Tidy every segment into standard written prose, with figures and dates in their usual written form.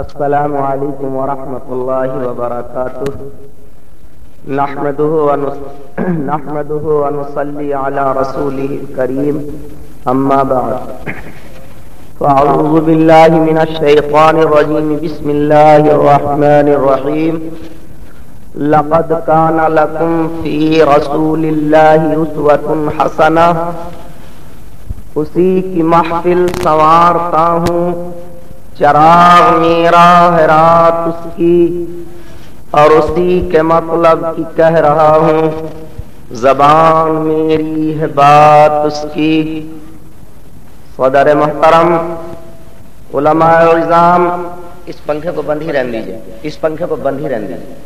السلام علیکم ورحمۃ اللہ وبرکاتہ۔ نحمده ونصلي على رسوله الكريم اما بعد فاعوذ بالله من الشیطان الرجیم بسم اللہ الرحمن الرحیم لقد كان لكم في رسول اللہ اسوة حسنہ۔ اسی کی محفل سنوارتا ہوں، چراغ میرا ہے رات اس کی، اور اسی کے مطلب کی کہہ رہا ہوں، زبان میری ہے بات اس کی۔ صدر محترم، علماء عظام، اس پنکھے کو بند ہی رہنے دیجیے، اس پنکھے کو بند ہی رہنے دیجیے۔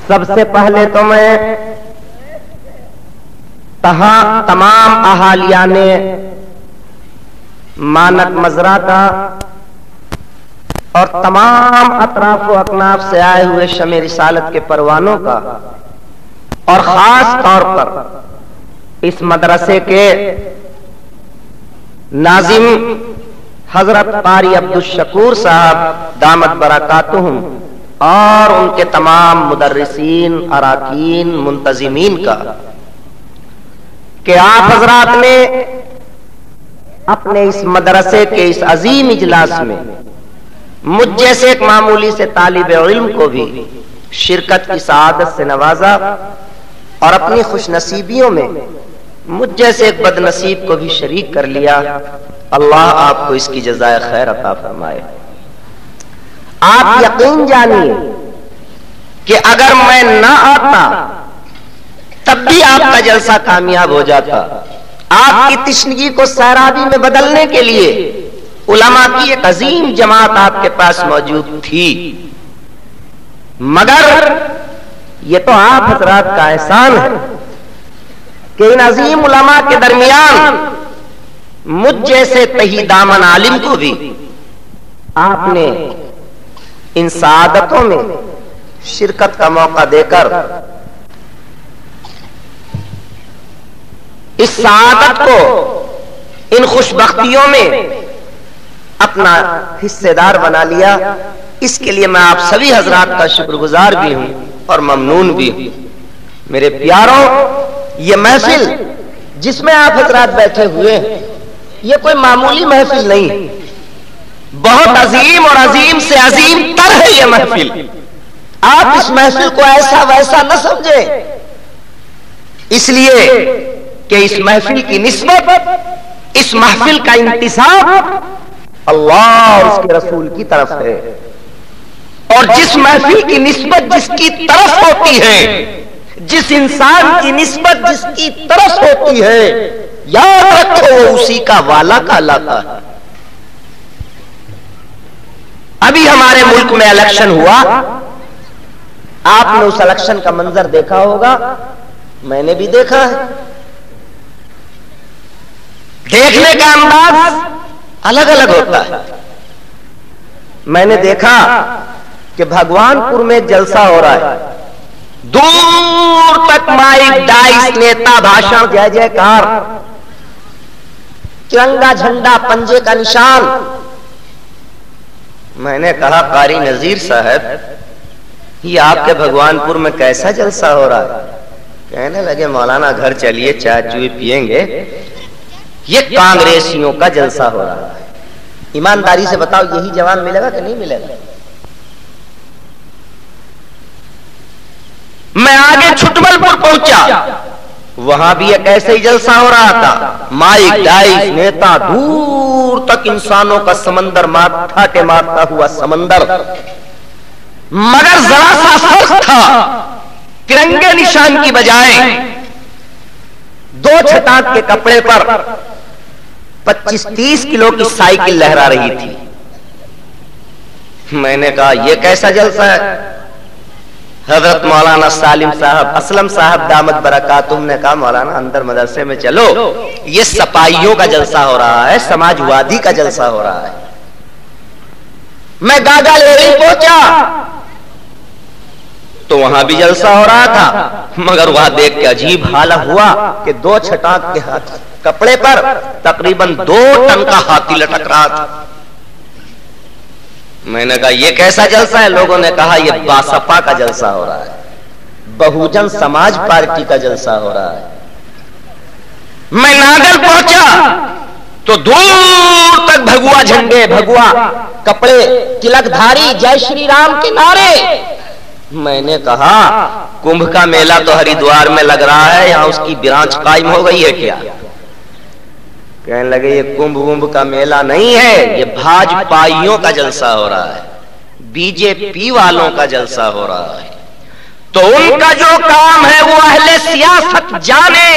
سب سے پہلے تو میں تمام اہالیان مانک مزرعہ کا اور تمام اطراف و اکناف سے آئے ہوئے شمع رسالت کے پروانوں کا، اور خاص طور پر اس مدرسے کے ناظم حضرت قاری عبدالشکور صاحب دامت برکاتہم، اور ان کے تمام مدرسین، اراکین، منتظمین کا، کہ آپ حضرات نے اپنے اس مدرسے کے اس عظیم اجلاس میں مجھ جیسے ایک معمولی سے طالب علم کو بھی شرکت کی سعادت سے نوازا، اور اپنی خوش نصیبیوں میں مجھ جیسے ایک بد نصیب کو بھی شریک کر لیا۔ اللہ آپ کو اس کی جزائے خیر عطا فرمائے۔ آپ یقین جانیے کہ اگر میں نہ آتا تب بھی آپ کا جلسہ کامیاب ہو جاتا۔ آپ کی تشنگی کو سیرابی میں بدلنے کے لیے علماء کی ایک عظیم جماعت آپ کے پاس موجود تھی، مگر یہ تو آپ حضرات کا احسان ہے کہ ان عظیم علماء کے درمیان مجھ جیسے تہی دامن عالم کو بھی آپ نے ان سعادتوں میں شرکت کا موقع دے کر اس سعادت کو، ان خوش بختیوں میں اپنا حصے دار بنا لیا۔ اس کے لیے میں آپ سبھی حضرات کا شکر گزار بھی ہوں اور ممنون بھی ہوں۔ میرے پیاروں، یہ محفل جس میں آپ حضرات بیٹھے ہوئے ہیں، یہ کوئی معمولی محفل نہیں، بہت عظیم اور عظیم سے عظیم تر ہے یہ محفل۔ آپ اس محفل کو ایسا ویسا نہ سمجھیں، اس لیے کہ اس محفل کی نسبت، اس محفل کا انتساب اللہ اور اس کے رسول کی طرف ہے، اور جس محفل کی نسبت جس کی طرف ہوتی ہے، جس انسان کی نسبت جس کی طرف ہوتی ہے، یاد رکھو وہ اسی کا والا کہلاتا ہے۔ ابھی ہمارے ملک میں الیکشن ہوا، آپ نے اس الیکشن کا منظر دیکھا ہوگا، میں نے بھی دیکھا ہے۔ دیکھنے کا انداز الگ الگ ہوتا ہے۔ میں نے دیکھا کہ بھگوان پور میں جلسہ ہو رہا ہے، دور تک مائک، ڈائس، نیتا، بھاشن، جے جے کار، ترنگا جھنڈا، پنجے کا نشان۔ میں نے کہا قاری نذیر صاحب، یہ آپ کے بھگوان پور میں کیسا جلسہ ہو رہا ہے؟ کہنے لگے مولانا گھر چلیے، چائے چوئی پیئیں گے، یہ کانگریسیوں کا جلسہ ہو رہا ہے۔ ایمانداری سے بتاؤ، یہی جواب ملے گا کہ نہیں ملے گا؟ میں آگے چھٹمل پور پہنچا، وہاں بھی ایک ایسے ہی جلسہ ہو رہا تھا، مائک، ڈائس، نیتا، دور تک انسانوں کا سمندر ٹھاٹے مارتا ہوا سمندر، مگر ذرا سا فرق تھا، ترنگے نشان کی بجائے دو چھٹانک کے کپڑے پر 25-30 کلو کی سائیکل لہرا رہی تھی۔ میں نے کہا یہ کیسا جلسہ ہے؟ حضرت مولانا سالم صاحب، اسلم صاحب دامت برکاتہم نے کہا مولانا اندر مدرسے میں چلو، یہ سپاہیوں کا جلسہ ہو رہا ہے، سماجوادی کا جلسہ ہو رہا ہے۔ میں گاگا لیری پہنچا تو وہاں بھی جلسہ ہو رہا تھا، مگر وہاں دیکھ کے عجیب حال ہوا کہ دو چھٹانک کے ہاتھ کپڑے پر تقریباً 2 ٹن کا ہاتھی لٹک رہا تھا. میں نے کہا یہ کیسا جلسہ ہے؟ لوگوں نے کہا یہ باسپا کا جلسہ ہو رہا ہے، بہوجن سماج پارٹی کا جلسہ ہو رہا ہے. میں ناگل پہنچا تو دور تک بھگوا جھنڈے، بھگوا کپڑے، تلک دھاری، جے شری رام کے نعرے. میں نے کہا کمبھ کا میلہ تو ہریدوار میں لگ رہا ہے، یہاں اس کی برانچ قائم ہو گئی ہے کیا؟ کہنے لگے یہ کمبھ کا میلہ نہیں ہے، یہ بھاجپائیوں کا جلسہ ہو رہا ہے، بی جے پی والوں کا جلسہ ہو رہا ہے. تو ان کا جو کام ہے وہ اہل سیاست جانے.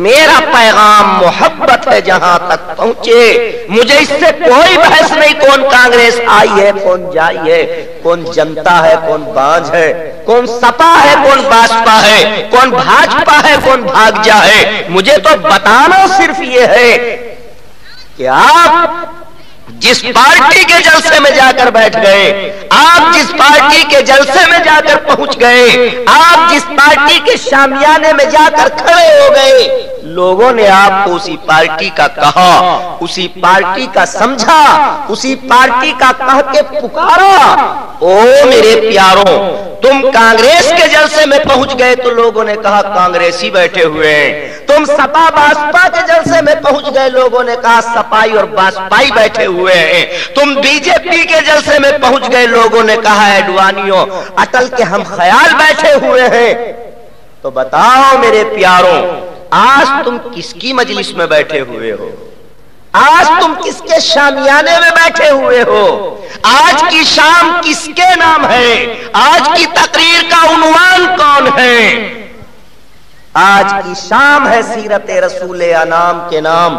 میرا پیغام محبت ہے جہاں تک پہنچے. مجھے اس سے کوئی بحث نہیں کون کانگریس آئی ہے، کون جائی ہے، کون جنتا ہے، کون بانج ہے، کون سپا ہے، کون باسپا ہے، کون بھاجپا ہے، کون بھاگجا ہے. مجھے تو بتانا صرف یہ ہے کہ آپ جس پارٹی کے جلسے میں جا کر بیٹھ گئے، آپ جس پارٹی کے جلسے میں جا کر پہنچ گئے، آپ جس پارٹی کے شامیانے میں جا کر کھڑے ہو گئے، لوگوں نے آپ کو اسی پارٹی کا کہا، اسی پارٹی کا سمجھا، اسی پارٹی کا کہہ کے پکارا. او میرے پیاروں، تم کانگریس کے جلسے میں پہنچ گئے تو لوگوں نے کہا کانگریسی بیٹھے ہوئے ہیں. تم سپا باسپا کے جلسے میں پہنچ گئے، لوگوں نے کہا سپائی اور باسپائی بیٹھے ہوئے ہیں. تم بی جے پی کے جلسے میں پہنچ گئے، لوگوں نے کہا ایڈوانیوں، اٹل کے ہم خیال بیٹھے ہوئے ہیں. تو بتاؤ میرے پیاروں، آج تم کس کی مجلس میں بیٹھے ہوئے ہو؟ آج تم کس کے شامیانے میں بیٹھے ہوئے ہو؟ آج کی شام کس کے نام ہے؟ آج کی تقریر کا عنوان کون ہے؟ آج کی شام ہے سیرت رسول انام کے نام.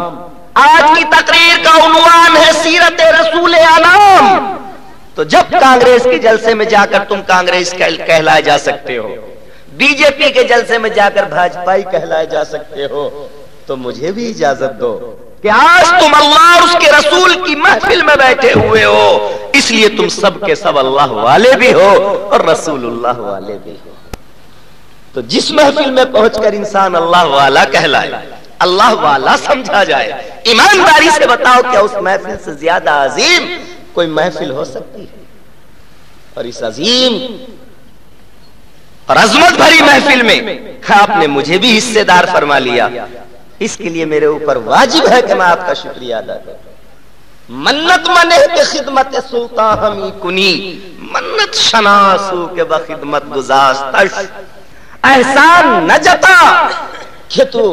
آج کی تقریر کا عنوان ہے سیرت رسول انام. تو جب کانگریس کے جلسے میں جا کر تم کانگریس کہلائے جا سکتے ہو، بی جے پی کے جلسے میں جا کر بھاجپائی کہلائے جا سکتے ہو، تو مجھے بھی اجازت دو کہ آج تم اللہ اور اس کے رسول کی محفل میں بیٹھے ہوئے ہو، اس لیے تم سب کے سب اللہ والے بھی ہو اور رسول اللہ والے بھی ہو. تو جس محفل میں پہنچ کر انسان اللہ والا کہلائے، اللہ والا سمجھا جائے، ایمانداری سے بتاؤ کیا اس محفل سے زیادہ عظیم کوئی محفل ہو سکتی ہے؟ اور اس عظیم اور عظمت بھری محفل میں آپ نے مجھے بھی حصے دار فرما لیا. اس کے لیے میرے اوپر واجب ہے کہ میں آپ کا شکریہ ادا کروں. منت منے کے خدمت سلطان ہمی کنی، منت شناسو کے بخدمت گزاستش. احسان نہ جتا کہ تو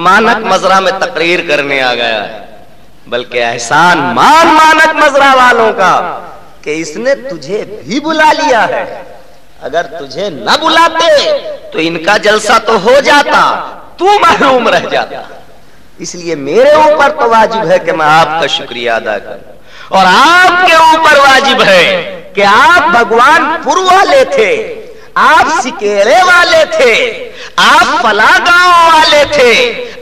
مانک مزرعہ میں تقریر کرنے آ گیا ہے، بلکہ احسان مان مانک مزرعہ والوں کا کہ اس نے تجھے بھی بلا لیا ہے. اگر تجھے نہ بلاتے تو ان کا جلسہ تو ہو جاتا، تو محروم رہ جاتا. اس لیے میرے اوپر تو واجب ہے کہ میں آپ کا شکریہ ادا کروں، اور آپ کے اوپر واجب ہے کہ آپ بھگوان پور والے تھے، آپ سکیرے والے تھے، آپ فلاں گاؤں والے تھے،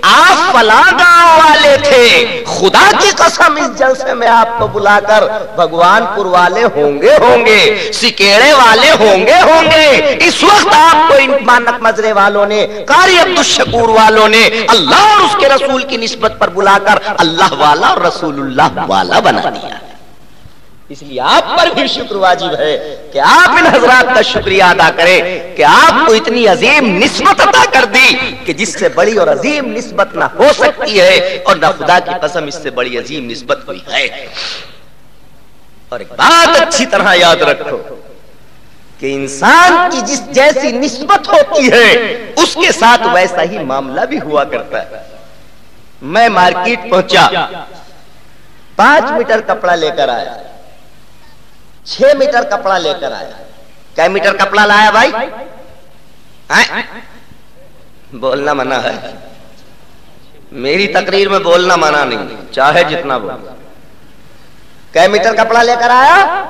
آپ فلاں گاؤں والے تھے. خدا کی قسم اس جلسے میں آپ کو بلا کر بھگوان پور والے ہوں گے، سکیرے والے ہوں گے. اس وقت آپ کو ان مانک مزرے والوں نے، قاری عبدالشکور والوں نے اللہ اور اس کے رسول کی نسبت پر بلا کر اللہ والا اور رسول اللہ والا بنا دیا. اس لیے آپ پر بھی شکر واجب ہے کہ آپ ان حضرات کا شکریہ ادا کریں کہ آپ کو اتنی عظیم نسبت عطا کر دی کہ جس سے بڑی اور عظیم نسبت نہ ہو سکتی ہے، اور نہ خدا کی قسم اس سے بڑی عظیم نسبت کوئی ہے. اور ایک بات اچھی طرح یاد رکھو کہ انسان کی جس جیسی نسبت ہوتی ہے اس کے ساتھ ویسا ہی معاملہ بھی ہوا کرتا ہے. میں مارکیٹ پہنچا، 5 میٹر کپڑا لے کر آیا، 6 میٹر کپڑا لے کر آیا. کیا میٹر کپڑا لایا بھائی؟ بولنا منع ہے، میری تقریر میں بولنا منع نہیں، چاہے جتنا بول. کیا میٹر کپڑا لے کر آیا؟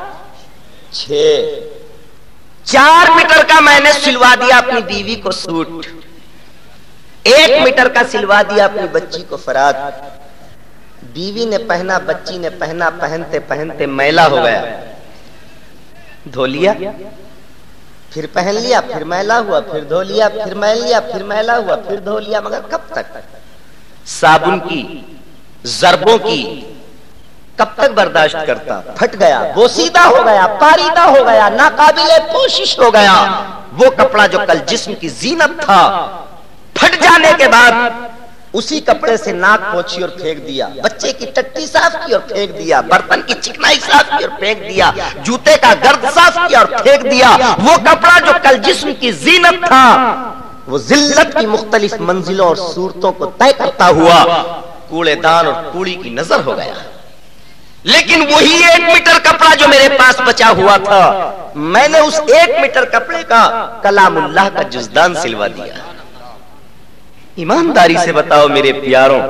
6. 4 میٹر کا میں نے سلوا دیا اپنی بیوی کو سوٹ، 1 میٹر کا سلوا دیا اپنی بچی کو فراق. بیوی نے پہنا، بچی نے پہنا، پہنتے پہنتے میلا ہو گیا، دھو لیا، پھر پہن لیا، پھر میلا ہوا، پھر دھو لیا، پھر میل لیا، پھر میلا ہوا، پھر دھو لیا. مگر کب تک؟ صابن کی، ضربوں کی کب تک برداشت کرتا؟ پھٹ گیا، بوسیدہ ہو گیا، پاریدہ ہو گیا، ناقابل پوشش ہو گیا۔ وہ کپڑا جو کل جسم کی زینت تھا، پھٹ جانے کے بعد اسی کپڑے سے ناک پوچھی اور پھینک دیا، بچے کی ٹٹی صاف کی اور پھینک دیا، برتن کی چکنائی صاف کی اور پھینک دیا، جوتے کا گرد صاف کیا اور پھینک دیا۔ وہ کپڑا جو کل جسم کی زینت تھا، وہ ذلت کی مختلف منزلوں اور صورتوں کو طے کرتا ہوا کوڑے دان اور کوڑی کی نظر ہو گیا۔ لیکن وہی 1 میٹر کپڑا جو میرے پاس بچا ہوا تھا، میں نے اس 1 میٹر کپڑے کا کلام اللہ کا جزدان سلوا دیا۔ ایمانداری سے بتاؤ میرے پیاروں،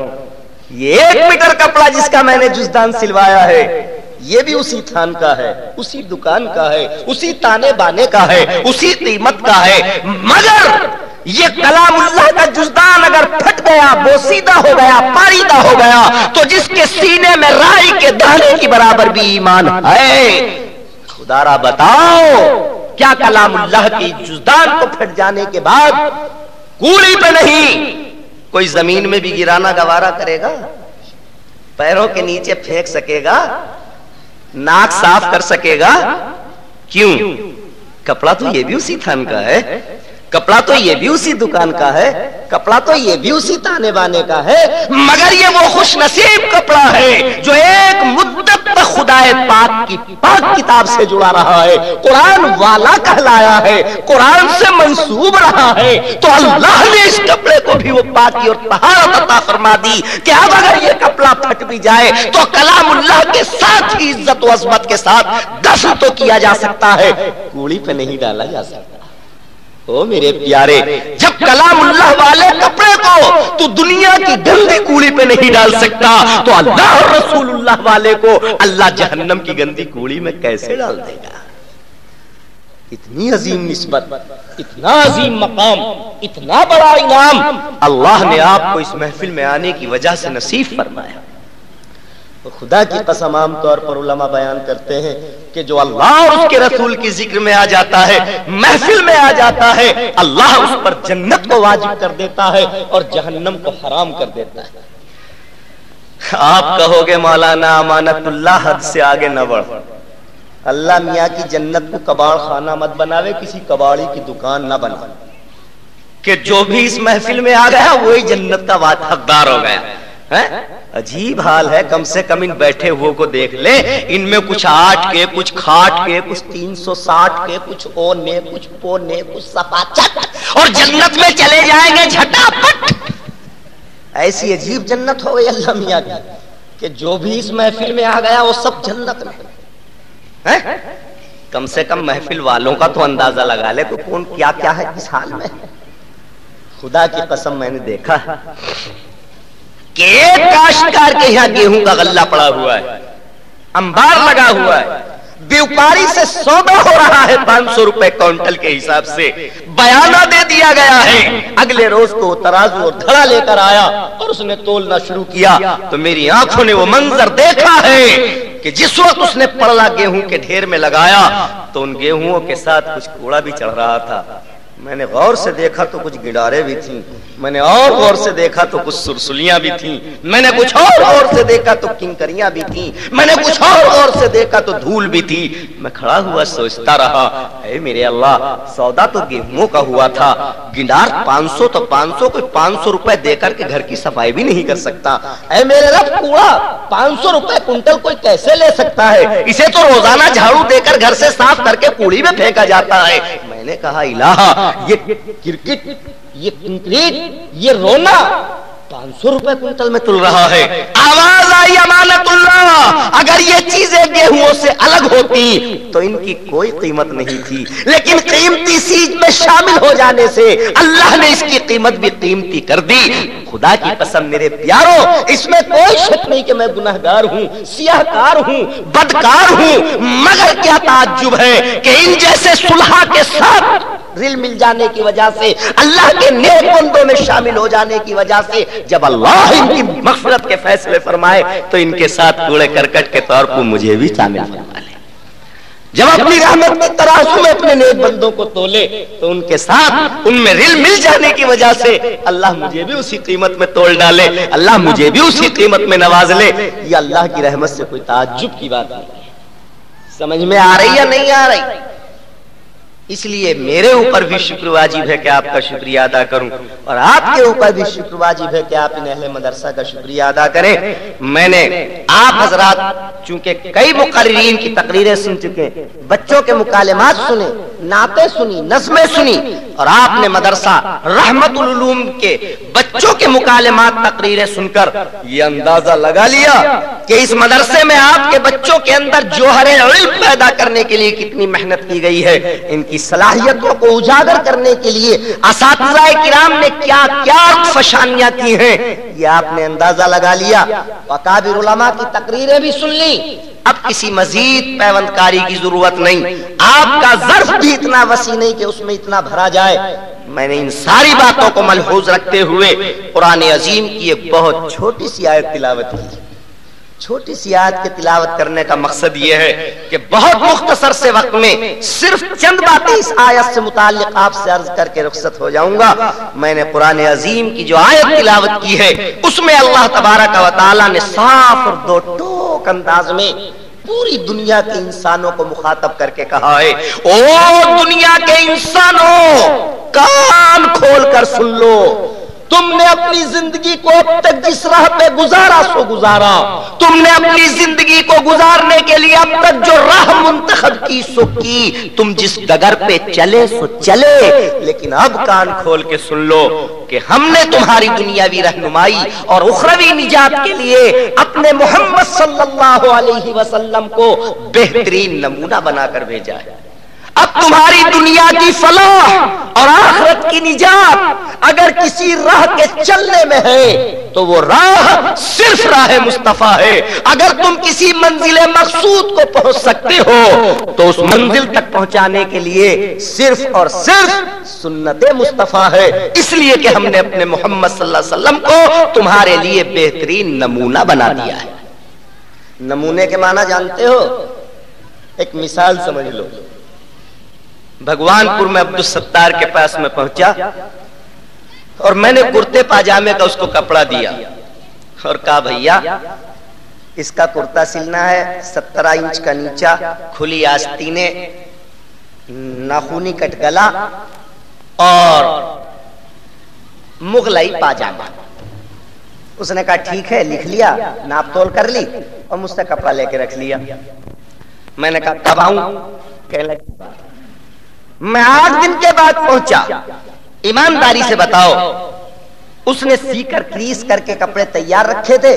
یہ 1 میٹر کپڑا جس کا میں نے جزدان سلوایا ہے، یہ بھی اسی تھان کا ہے، اسی دکان کا ہے، اسی تانے بانے کا ہے، اسی قیمت کا ہے۔ مگر یہ کلام اللہ کا جزدان اگر پھٹ گیا، بوسیدہ ہو گیا، پاریدہ ہو گیا، تو جس کے سینے میں رائی کے دانے کی برابر بھی ایمان ہے، خدا را بتاؤ کیا کلام اللہ کی جزدان کو پھٹ جانے کے بعد کوڑی پہ نہیں کوئی زمین میں بھی گرانا گوارا کرے گا؟ پیروں کے نیچے پھینک سکے گا؟ ناک صاف کر سکے گا؟ کیوں؟ کپڑا تو یہ بھی اسی تھان کا ہے، کپڑا تو یہ بھی اسی دکان کا ہے، کپڑا تو یہ بھی اسی تانے بانے کا ہے، مگر یہ وہ خوش نصیب کپڑا ہے جو ایک مدت تک خدائے پاک کی پاک کتاب سے جڑا رہا ہے، قرآن والا کہلایا ہے، قرآن سے منسوب رہا ہے۔ تو اللہ نے اس کپڑے کو بھی وہ پاکی اور طہارت عطا فرما دی کہ اب اگر یہ کپڑا پھٹ بھی جائے تو کلام اللہ کے ساتھ ہی عزت و عظمت کے ساتھ دفن تو کیا جا سکتا ہے، کوڑی پہ نہیں ڈالا جا سکتا۔ او میرے پیارے، جب کلام اللہ والے کپڑے کو تو دنیا کی گندی کوڑی پہ نہیں ڈال سکتا تو اللہ اور رسول اللہ والے کو اللہ جہنم کی گندی کوڑی میں کیسے ڈال دے گا؟ اتنی عظیم نسبت، اتنا عظیم مقام، اتنا بڑا انعام اللہ نے آپ کو اس محفل میں آنے کی وجہ سے نصیب فرمایا۔ خدا کی قسم عام طور پر علماء بیان کرتے ہیں کہ جو اللہ اور اس کے رسول کی ذکر میں آ جاتا ہے، محفل میں آ جاتا ہے، اللہ اس پر جنت کو واجب کر دیتا ہے اور جہنم کو حرام کر دیتا ہے۔ آپ کہو گے مولانا امانت اللہ حد سے آگے نہ بڑھ، اللہ میاں کی جنت کو کباڑ خانہ مت بناوے، کسی کباڑی کی دکان نہ بنا کہ جو بھی اس محفل میں آ گیا وہی جنت کا حقدار ہو گیا۔ عجیب حال ہے، کم سے کم ان بیٹھے ہوئے کو دیکھ لے، ان میں کچھ 8 کے، کچھ کھاٹ کے، کچھ 360 کے، کچھ اونے، کچھ پونے، کچھ سپاچٹ، اور جنت میں چلے جائیں گے جھٹا پٹ۔ ایسی عجیب جنت ہو گئی اللہ میاں کی کہ جو بھی اس محفل میں آ گیا وہ سب جنت میں۔ کم سے کم محفل والوں کا تو اندازہ لگا لے تو کون کیا کیا ہے اس حال میں۔ خدا کی قسم میں نے دیکھا ہے کہ ایک کاشتکار کے یہاں گیہوں کا غلہ پڑا ہوا ہے، انبار لگا ہوا ہے، بیوپاری سے سودا ہو رہا ہے 500 روپے کونٹل کے حساب سے، بیانہ دے دیا گیا ہے۔ اگلے روز تو ترازو اور دھڑا لے کر آیا اور اس نے تولنا شروع کیا تو میری آنکھوں نے وہ منظر دیکھا ہے کہ جس وقت اس نے پڑلا گیہوں کے ڈھیر میں لگایا تو ان گیہوں کے ساتھ کچھ کوڑا بھی چڑھ رہا تھا۔ میں نے غور سے دیکھا تو کچھ گڈارے بھی تھیں، میں نے اور غور سے دیکھا تو کچھ سرسلیاں بھی تھیں، میں نے کچھ اور غور سے دیکھا تو کنکریاں بھی تھیں، میں نے کچھ اور غور سے دیکھا تو دھول بھی تھی۔ میں کھڑا ہوا سوچتا رہا، اے میرے اللہ، سودا تو گیہوں کا ہوا تھا، گنڈار 500 تو 500، کوئی 500 روپے دے کر کے گھر کی صفائی بھی نہیں کر سکتا۔ اے میرے رب، کوڑا 500 روپے کنٹل کوئی کیسے لے سکتا ہے؟ اسے تو روزانہ جھاڑو دے کر گھر سے صاف کر کے کوڑی میں پھینکا جاتا ہے۔ میں نے کہا الہ، یہ کرکٹ، یہ کنکریٹ، یہ رونا 500 روپے کنٹل میں تل رہا ہے۔ آواز آئی امانت اللہ، اگر یہ چیزیں گیہوں سے الگ ہوتی تو ان کی کوئی قیمت نہیں تھی، لیکن قیمتی چیز میں شامل ہو جانے سے اللہ نے اس کی قیمت بھی قیمتی کر دی۔ خدا کی قسم میرے پیاروں، اس میں کوئی شک نہیں کہ میں گناہگار ہوں، سیاہکار ہوں، بدکار ہوں، مگر کیا تعجب ہے کہ ان جیسے صلحاء کے ساتھ دل مل جانے کی وجہ سے، اللہ کے نیک بندوں میں شامل ہو جانے کی وجہ سے جب اللہ ان کی مغفرت کے فیصلے فرمائے تو ان کے ساتھ کوڑے کرکٹ کے طور پر مجھے بھی شامل فرما لے۔ جب اپنی رحمت کی ترازو میں اپنے نیک بندوں کو تولے تو ان کے ساتھ ان میں رل مل جانے کی وجہ سے اللہ مجھے بھی اسی قیمت میں تول ڈالے، اللہ مجھے بھی اسی قیمت میں نواز لے، یہ اللہ کی رحمت سے کوئی تعجب کی بات نہیں ہے۔ سمجھ میں آ رہی یا نہیں آ رہی؟ اس لیے میرے اوپر بھی شکر واجب ہے کہ آپ کا شکریہ ادا کروں، اور آپ کے اوپر بھی شکر واجب ہے کہ آپ ان اہل مدرسہ کا شکریہ ادا کریں۔ میں نے آپ حضرات چونکہ کئی مقررین کی تقریریں سن چکے، بچوں کے مکالمات سنے، نعتیں سنی، نظمیں سنی، اور آپ نے مدرسہ رحمت العلوم کے بچوں کے مکالمات تقریریں سن کر یہ اندازہ لگا لیا کہ اس مدرسے میں آپ کے بچوں کے اندر جوہر علم پیدا کرنے کے لیے کتنی محنت کی گئی ہے، ان کی صلاحیتوں کو اجاگر کرنے کے لیے اساتذہ کرام نے کیا کیا فشانیاں کی ہیں، یہ آپ نے اندازہ لگا لیا۔ اکابر علماء کی تقریریں بھی سن لی، اب کسی مزید پیوندکاری کی ضرورت نہیں، آپ کا ظرف بھی اتنا وسیع نہیں کہ اس میں اتنا بھرا جائے۔ میں نے ان ساری باتوں کو ملحوظ رکھتے ہوئے قرآن عظیم کی ایک بہت چھوٹی سی آیت تلاوت کی۔ چھوٹی سی آیت کے تلاوت کرنے کا مقصد یہ ہے کہ بہت مختصر سے وقت میں صرف چند باتیں اس آیت سے متعلق آپ سے عرض کر کے رخصت ہو جاؤں گا۔ میں نے قرآن عظیم کی جو آیت تلاوت کی ہے اس میں اللہ تبارک و تعالیٰ نے صاف اور دو ٹوک انداز میں پوری دنیا کے انسانوں کو مخاطب کر کے کہا ہے، او دنیا کے انسانوں کان کھول کر سن لو، تم نے اپنی زندگی کو اب تک جس راہ پہ گزارا سو گزارا، تم نے اپنی زندگی کو گزارنے کے لیے اب تک جو راہ منتخب کی سو کی، تم جس ڈگر پہ چلے سو چلے، لیکن اب کان کھول کے سن لو کہ ہم نے تمہاری دنیاوی رہنمائی اور اخروی نجات کے لیے اپنے محمد صلی اللہ علیہ وسلم کو بہترین نمونہ بنا کر بھیجا ہے۔ اب تمہاری دنیا کی فلاح اور آخرت کی نجات اگر کسی راہ کے چلنے میں ہے تو وہ راہ صرف راہ مصطفیٰ ہے۔ اگر تم کسی منزل مقصود کو پہنچ سکتے ہو تو اس منزل تک پہنچانے کے لیے صرف اور صرف سنت مصطفیٰ ہے، اس لیے کہ ہم نے اپنے محمد صلی اللہ علیہ وسلم کو تمہارے لیے بہترین نمونہ بنا دیا ہے۔ نمونے کے معنی جانتے ہو؟ ایک مثال سمجھ لو۔ بھگوان پور میں عبدالستار کے پاس میں پہنچا اور میں نے کرتے پاجامے کا اس کو کپڑا دیا اور کہا بھیا اس کا کرتا سلنا ہے 17 انچ کا نیچا، کھلی آستینیں، ناخونی کٹ گلا اور مغلئی پاجامہ۔ اس نے کہا ٹھیک ہے، لکھ لیا، ناپ تول کر لی اور مجھ سے کپڑا لے کے رکھ لیا۔ میں نے کہا کب آؤں؟ کہنے لگا میں 8 دن کے بعد پہنچا۔ ایمانداری سے بتاؤ، اس نے سی کر کریس کر کے کپڑے تیار رکھے تھے،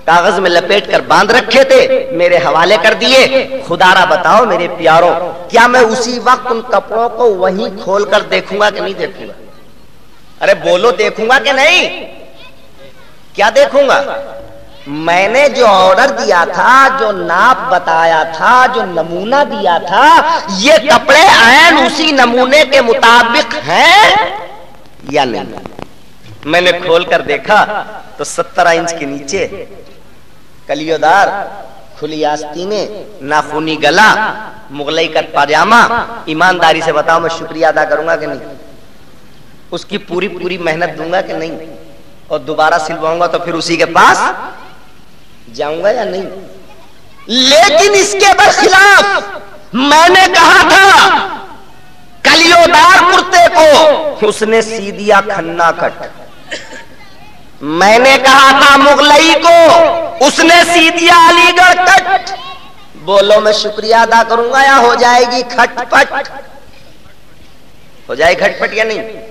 کاغذ میں لپیٹ کر باندھ رکھے تھے، میرے حوالے کر دیے۔ خدا را بتاؤ میرے پیاروں، کیا میں اسی وقت ان کپڑوں کو وہیں کھول کر دیکھوں گا کہ نہیں دیکھوں گا؟ ارے بولو، دیکھوں گا کہ نہیں؟ کیا دیکھوں گا؟ میں نے جو آرڈر دیا تھا، جو ناپ بتایا تھا، جو نمونہ دیا تھا، یہ کپڑے عین اسی نمونے کے مطابق ہیں یا نہیں؟ میں نے کھول کر دیکھا تو 17 انچ کے نیچے کلیو دار، کھلی آستینیں، ناخونی گلا، مغلئی کٹ پاجامہ۔ ایمانداری سے بتاؤ میں شکریہ ادا کروں گا کہ نہیں؟ اس کی پوری محنت دوں گا کہ نہیں؟ اور دوبارہ سلواؤں گا تو پھر اسی کے پاس جاؤں گا یا نہیں؟ لیکن اس کے برخلاف میں نے کہا تھا کلیو دار کرتے کو اس نے سی دیا کھنا کٹ، میں نے کہا تھا مغلئی کو اس نے سی دیا علی گڑھ کٹ۔ بولو میں شکریہ ادا کروں گا یا ہو جائے گی کھٹ پٹ؟ ہو جائے کھٹ پٹ یا نہیں؟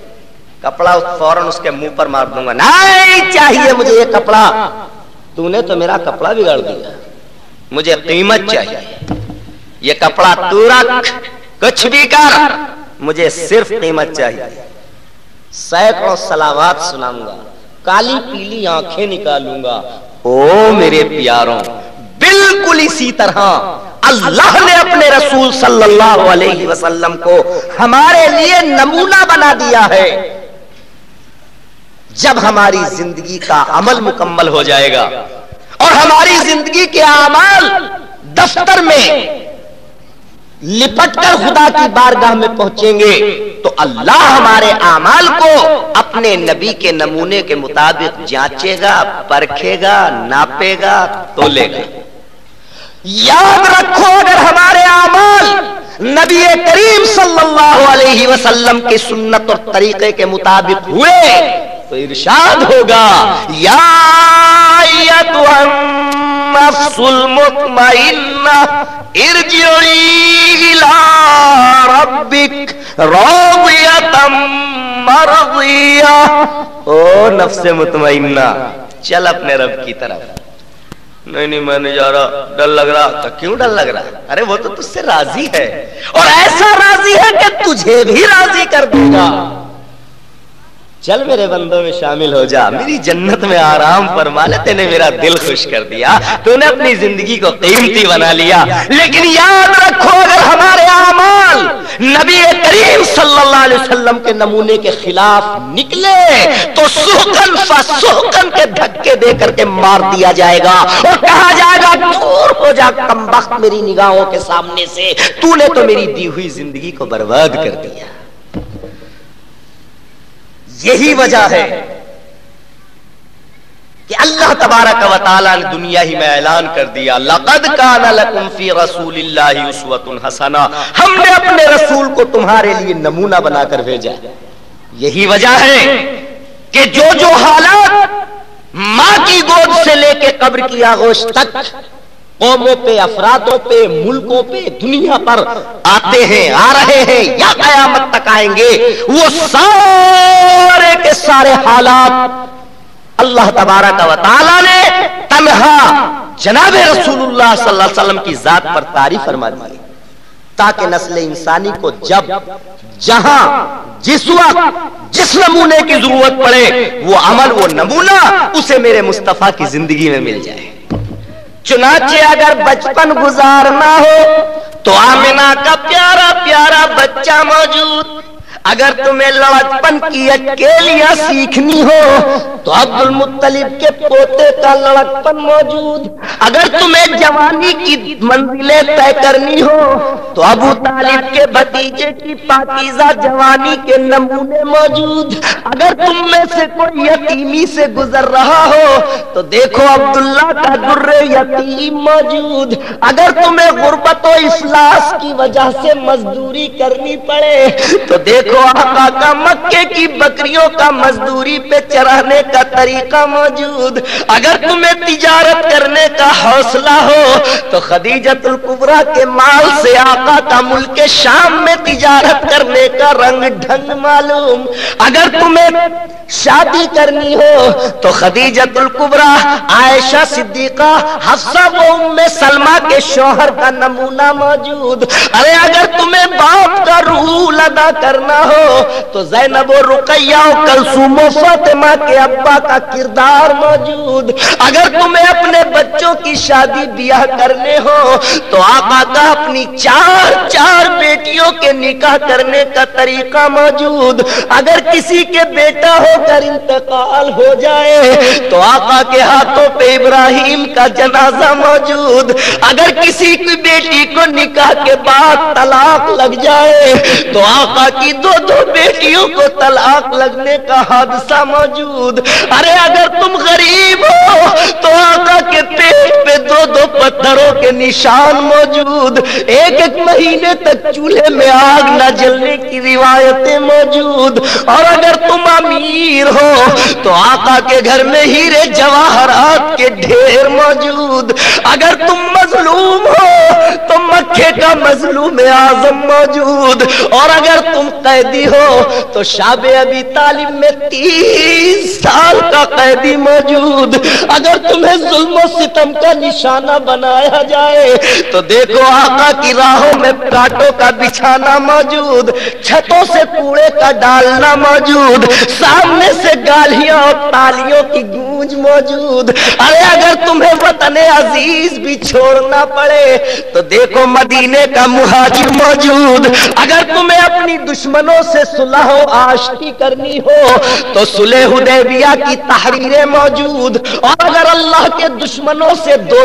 کپڑا فوراً اس کے منہ پر مار دوں گا، نہیں چاہیے مجھے یہ کپڑا، تو نے تو میرا کپڑا بگاڑ دیا، مجھے قیمت چاہیے، یہ کپڑا تو رکھ، کچھ بھی کر، مجھے صرف قیمت چاہیے۔ سینکڑوں صلوات سناؤں گا، کالی پیلی آنکھیں نکالوں گا۔ او میرے پیاروں، بالکل اسی طرح اللہ نے اپنے رسول صلی اللہ علیہ وسلم کو ہمارے لیے نمونہ بنا دیا ہے۔ جب ہماری زندگی کا عمل مکمل ہو جائے گا اور ہماری زندگی کے اعمال دفتر میں لپٹ کر خدا کی بارگاہ میں پہنچیں گے تو اللہ ہمارے اعمال کو اپنے نبی کے نمونے کے مطابق جانچے گا، پرکھے گا، ناپے گا، تولے گا۔ یاد رکھو اگر ہمارے اعمال نبی کریم صلی اللہ علیہ وسلم کی سنت اور طریقے کے مطابق ہوئے تو ارشاد ہوگا یا ایتھا النفس المطمئنہ ارجعی الی ربک راضیۃ مرضیہ۔ او نفس مطمئنہ چل اپنے رب کی طرف۔ نہیں میں نہیں جا رہا، ڈر لگ رہا۔ کیوں ڈر لگ رہا؟ ارے وہ تو تجھ سے راضی ہے، اور ایسا راضی ہے کہ تجھے بھی راضی کر دے گا۔ چل میرے بندوں میں شامل ہو جا، میری جنت میں آرام فرما لے۔ تے نے میرا دل خوش کر دیا، تو نے اپنی زندگی کو قیمتی بنا لیا۔ لیکن یاد رکھو اگر ہمارے اعمال نبی کریم صلی اللہ علیہ وسلم کے نمونے کے خلاف نکلے تو سحقن فسحقن کے دھکے دے کر کے مار دیا جائے گا اور کہا جائے گا دور ہو جا کمبخت میری نگاہوں کے سامنے سے، تو نے تو میری دی ہوئی زندگی کو برباد کر دیا۔ یہی وجہ ہے کہ اللہ تبارک و تعالیٰ نے دنیا ہی میں اعلان کر دیا لَقَدْ كَانَ لَكُمْ فِي رَسُولِ اللَّهِ أُسْوَةٌ حَسَنَةٌ، ہم نے اپنے رسول کو تمہارے لیے نمونہ بنا کر بھیجا۔ یہی وجہ ہے کہ جو حالات ماں کی گود سے لے کے قبر کی آغوش تک قوموں پہ، افرادوں پہ، ملکوں پہ، دنیا پر آتے ہیں، آ رہے ہیں یا قیامت تک آئیں گے، وہ سارے کے سارے حالات اللہ تبارک و تعالی نے تنہا جناب رسول اللہ صلی اللہ علیہ وسلم کی ذات پر تعریف فرما دی تاکہ نسل انسانی کو جب جہاں جس وقت جس نمونے کی ضرورت پڑے وہ عمل، وہ نمونہ اسے میرے مصطفیٰ کی زندگی میں مل جائے۔ چنانچہ اگر بچپن گزارنا ہو تو آمنہ کا پیارا پیارا بچہ موجود، اگر تمہیں لڑکپن کی اکیلیاں سیکھنی ہو تو عبد المطلب کے پوتے کا لڑکپن موجود، اگر تمہیں جوانی کی منزلیں طے کرنی ہو تو ابو طالب کے بھتیجے کی پاکیزہ جوانی کے نمونے موجود، اگر تم میں سے کوئی یتیمی سے گزر رہا ہو تو دیکھو عبداللہ کا در یتیم موجود، اگر تمہیں غربت و افلاس کی وجہ سے مزدوری کرنی پڑے تو دیکھو آقا کا مکے کی بکریوں کا مزدوری پہ چرانے کا طریقہ موجود، اگر تمہیں تجارت کرنے کا حوصلہ ہو تو خدیجۃ الکبریٰ کے مال سے آقا کا ملک شام میں تجارت کرنے کا رنگ ڈھنگ معلوم، اگر تمہیں شادی کرنی ہو تو خدیجۃ الکبریٰ، عائشہ صدیقہ، حفصہ و ام سلمہ کے شوہر کا نمونہ موجود، ارے اگر تمہیں باپ کا رول ادا کرنا ہو تو زینب و رقیہ و کلثوم و فاطمہ کے ابا کا کردار موجود، اگر تمہیں اپنے بچوں کی شادی بیاہ کرنے ہو تو آقا کا اپنی چار بیٹیوں کے نکاح کرنے کا طریقہ موجود، اگر کسی کے بیٹا ہو کر انتقال ہو جائے تو آقا کے ہاتھوں پہ ابراہیم کا جنازہ موجود، اگر کسی کی بیٹی کو نکاح کے بعد طلاق لگ جائے تو آقا کی دو بیٹیوں کو طلاق لگنے کا حادثہ موجود، ارے اگر تم غریب ہو تو آقا کے پیٹ پہ دو پتھروں کے نشان موجود، ایک مہینے تک چولہے میں آگ نہ جلنے کی روایتیں موجود، اور اگر تم امیر ہو تو آقا کے گھر میں ہیرے جواہرات کے ڈھیر موجود، اگر تم مظلوم ہو تو مکے کا مظلوم اعظم موجود، اور اگر تم قیدی ہو تو شاب ابی طالب میں 30 سال کا قیدی موجود، اگر تمہیں ظلم و ستم کا نشانہ بنایا جائے تو دیکھو آقا کی راہوں میں کانٹوں کا بچھانا موجود، چھتوں سے کوڑے کا ڈالنا موجود، سامنے سے گالیاں اور تالیوں کی گونج موجود، ارے اگر تمہیں وطن عزیز بھی چھوڑنا پڑے تو دیکھو مدینے کا مہاجر موجود، اگر تمہیں اپنی دشمنوں سے صلح و آشتی کرنی ہو تو صلح حدیبیہ کی تحریریں موجود، اور اگر اللہ کے دشمنوں سے دو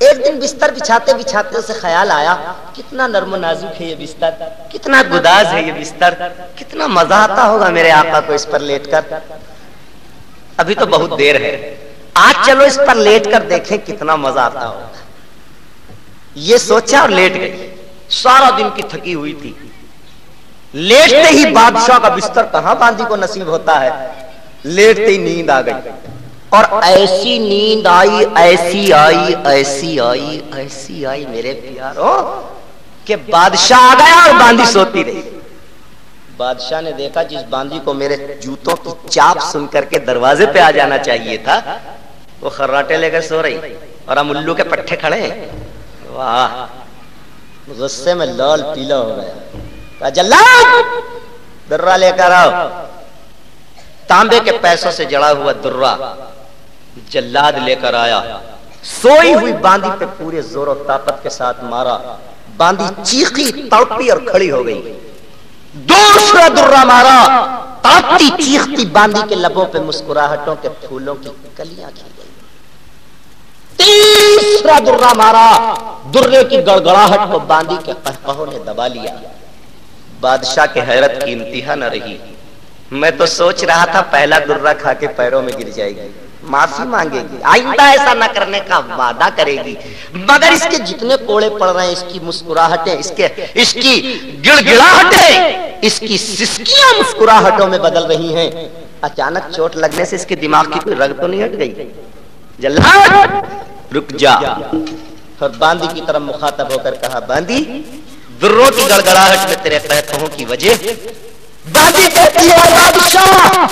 ایک دن بستر بچھاتے بچھاتے اسے خیال آیا کتنا نرم و نازک ہے یہ بستر، کتنا گداز ہے یہ بستر، کتنا مزہ آتا ہوگا میرے آقا کو اس پر لیٹ کر، ابھی تو بہت دیر ہے، آج چلو اس پر لیٹ کر دیکھیں کتنا مزہ آتا ہوگا۔ یہ سوچا اور لیٹ گئی، سارا دن کی تھکی ہوئی تھی، لیٹتے ہی بادشاہ کا بستر کہاں باندی کو نصیب ہوتا ہے، لیٹتے ہی نیند آ گئی، اور ایسی نیند آئی، ایسی آئی، ایسی آئی، ایسی آئی میرے پیاروں کہ بادشاہ آ گیا اور باندی سوتی رہی۔ بادشاہ نے دیکھا جس باندی کو میرے جوتوں کی چاپ سن کر کے دروازے پہ آ جانا چاہیے تھا وہ خراٹے لے کر سو رہی اور ہم الو کے پٹھے کھڑے ہیں، واہ، غصے میں لال پیلا ہو گیا، کہا جلاد درہ لے کر آؤ، تانبے کے پیسوں سے جڑا ہوا درہ جلاد لے کر آیا، سوئی ہوئی باندی پہ پورے زور و طاقت کے ساتھ مارا، باندی چیخی تڑپی اور کھڑی ہو گئی، دوسرا درہ مارا، تڑپتی چیختی باندی کے لبوں پہ مسکراہٹوں کے پھولوں کی کلیاں کھل گئی، تیسرا درہ مارا، درے کی گڑگڑاہٹ کو باندی کے قہقہوں نے دبا لیا۔ بادشاہ کے حیرت کی انتہا نہ رہی، میں تو سوچ رہا تھا پہلا درہ کھا کے پیروں میں گر جائے گی، معافی مانگے گی، آئندہ ایسا نہ کرنے کا وعدہ کرے گی، مگر اس کے جتنے کوڑے پڑ رہے ہیں، اس کی مسکراہٹیں، اس کی گڑگڑاہٹیں، اس کی سسکیاں مسکراہٹوں میں بدل رہی ہیں، اچانک چوٹ لگنے سے اس کے دماغ کی کوئی رگ تو نہیں ہٹ گئی؟ جلاد رک جا، اور باندی کی طرف مخاطب ہو کر کہا باندی دروں کی گڑگڑاہٹ میں تیرے قہقہوں کی وجہ، باندی کہتی ہے بادشاہ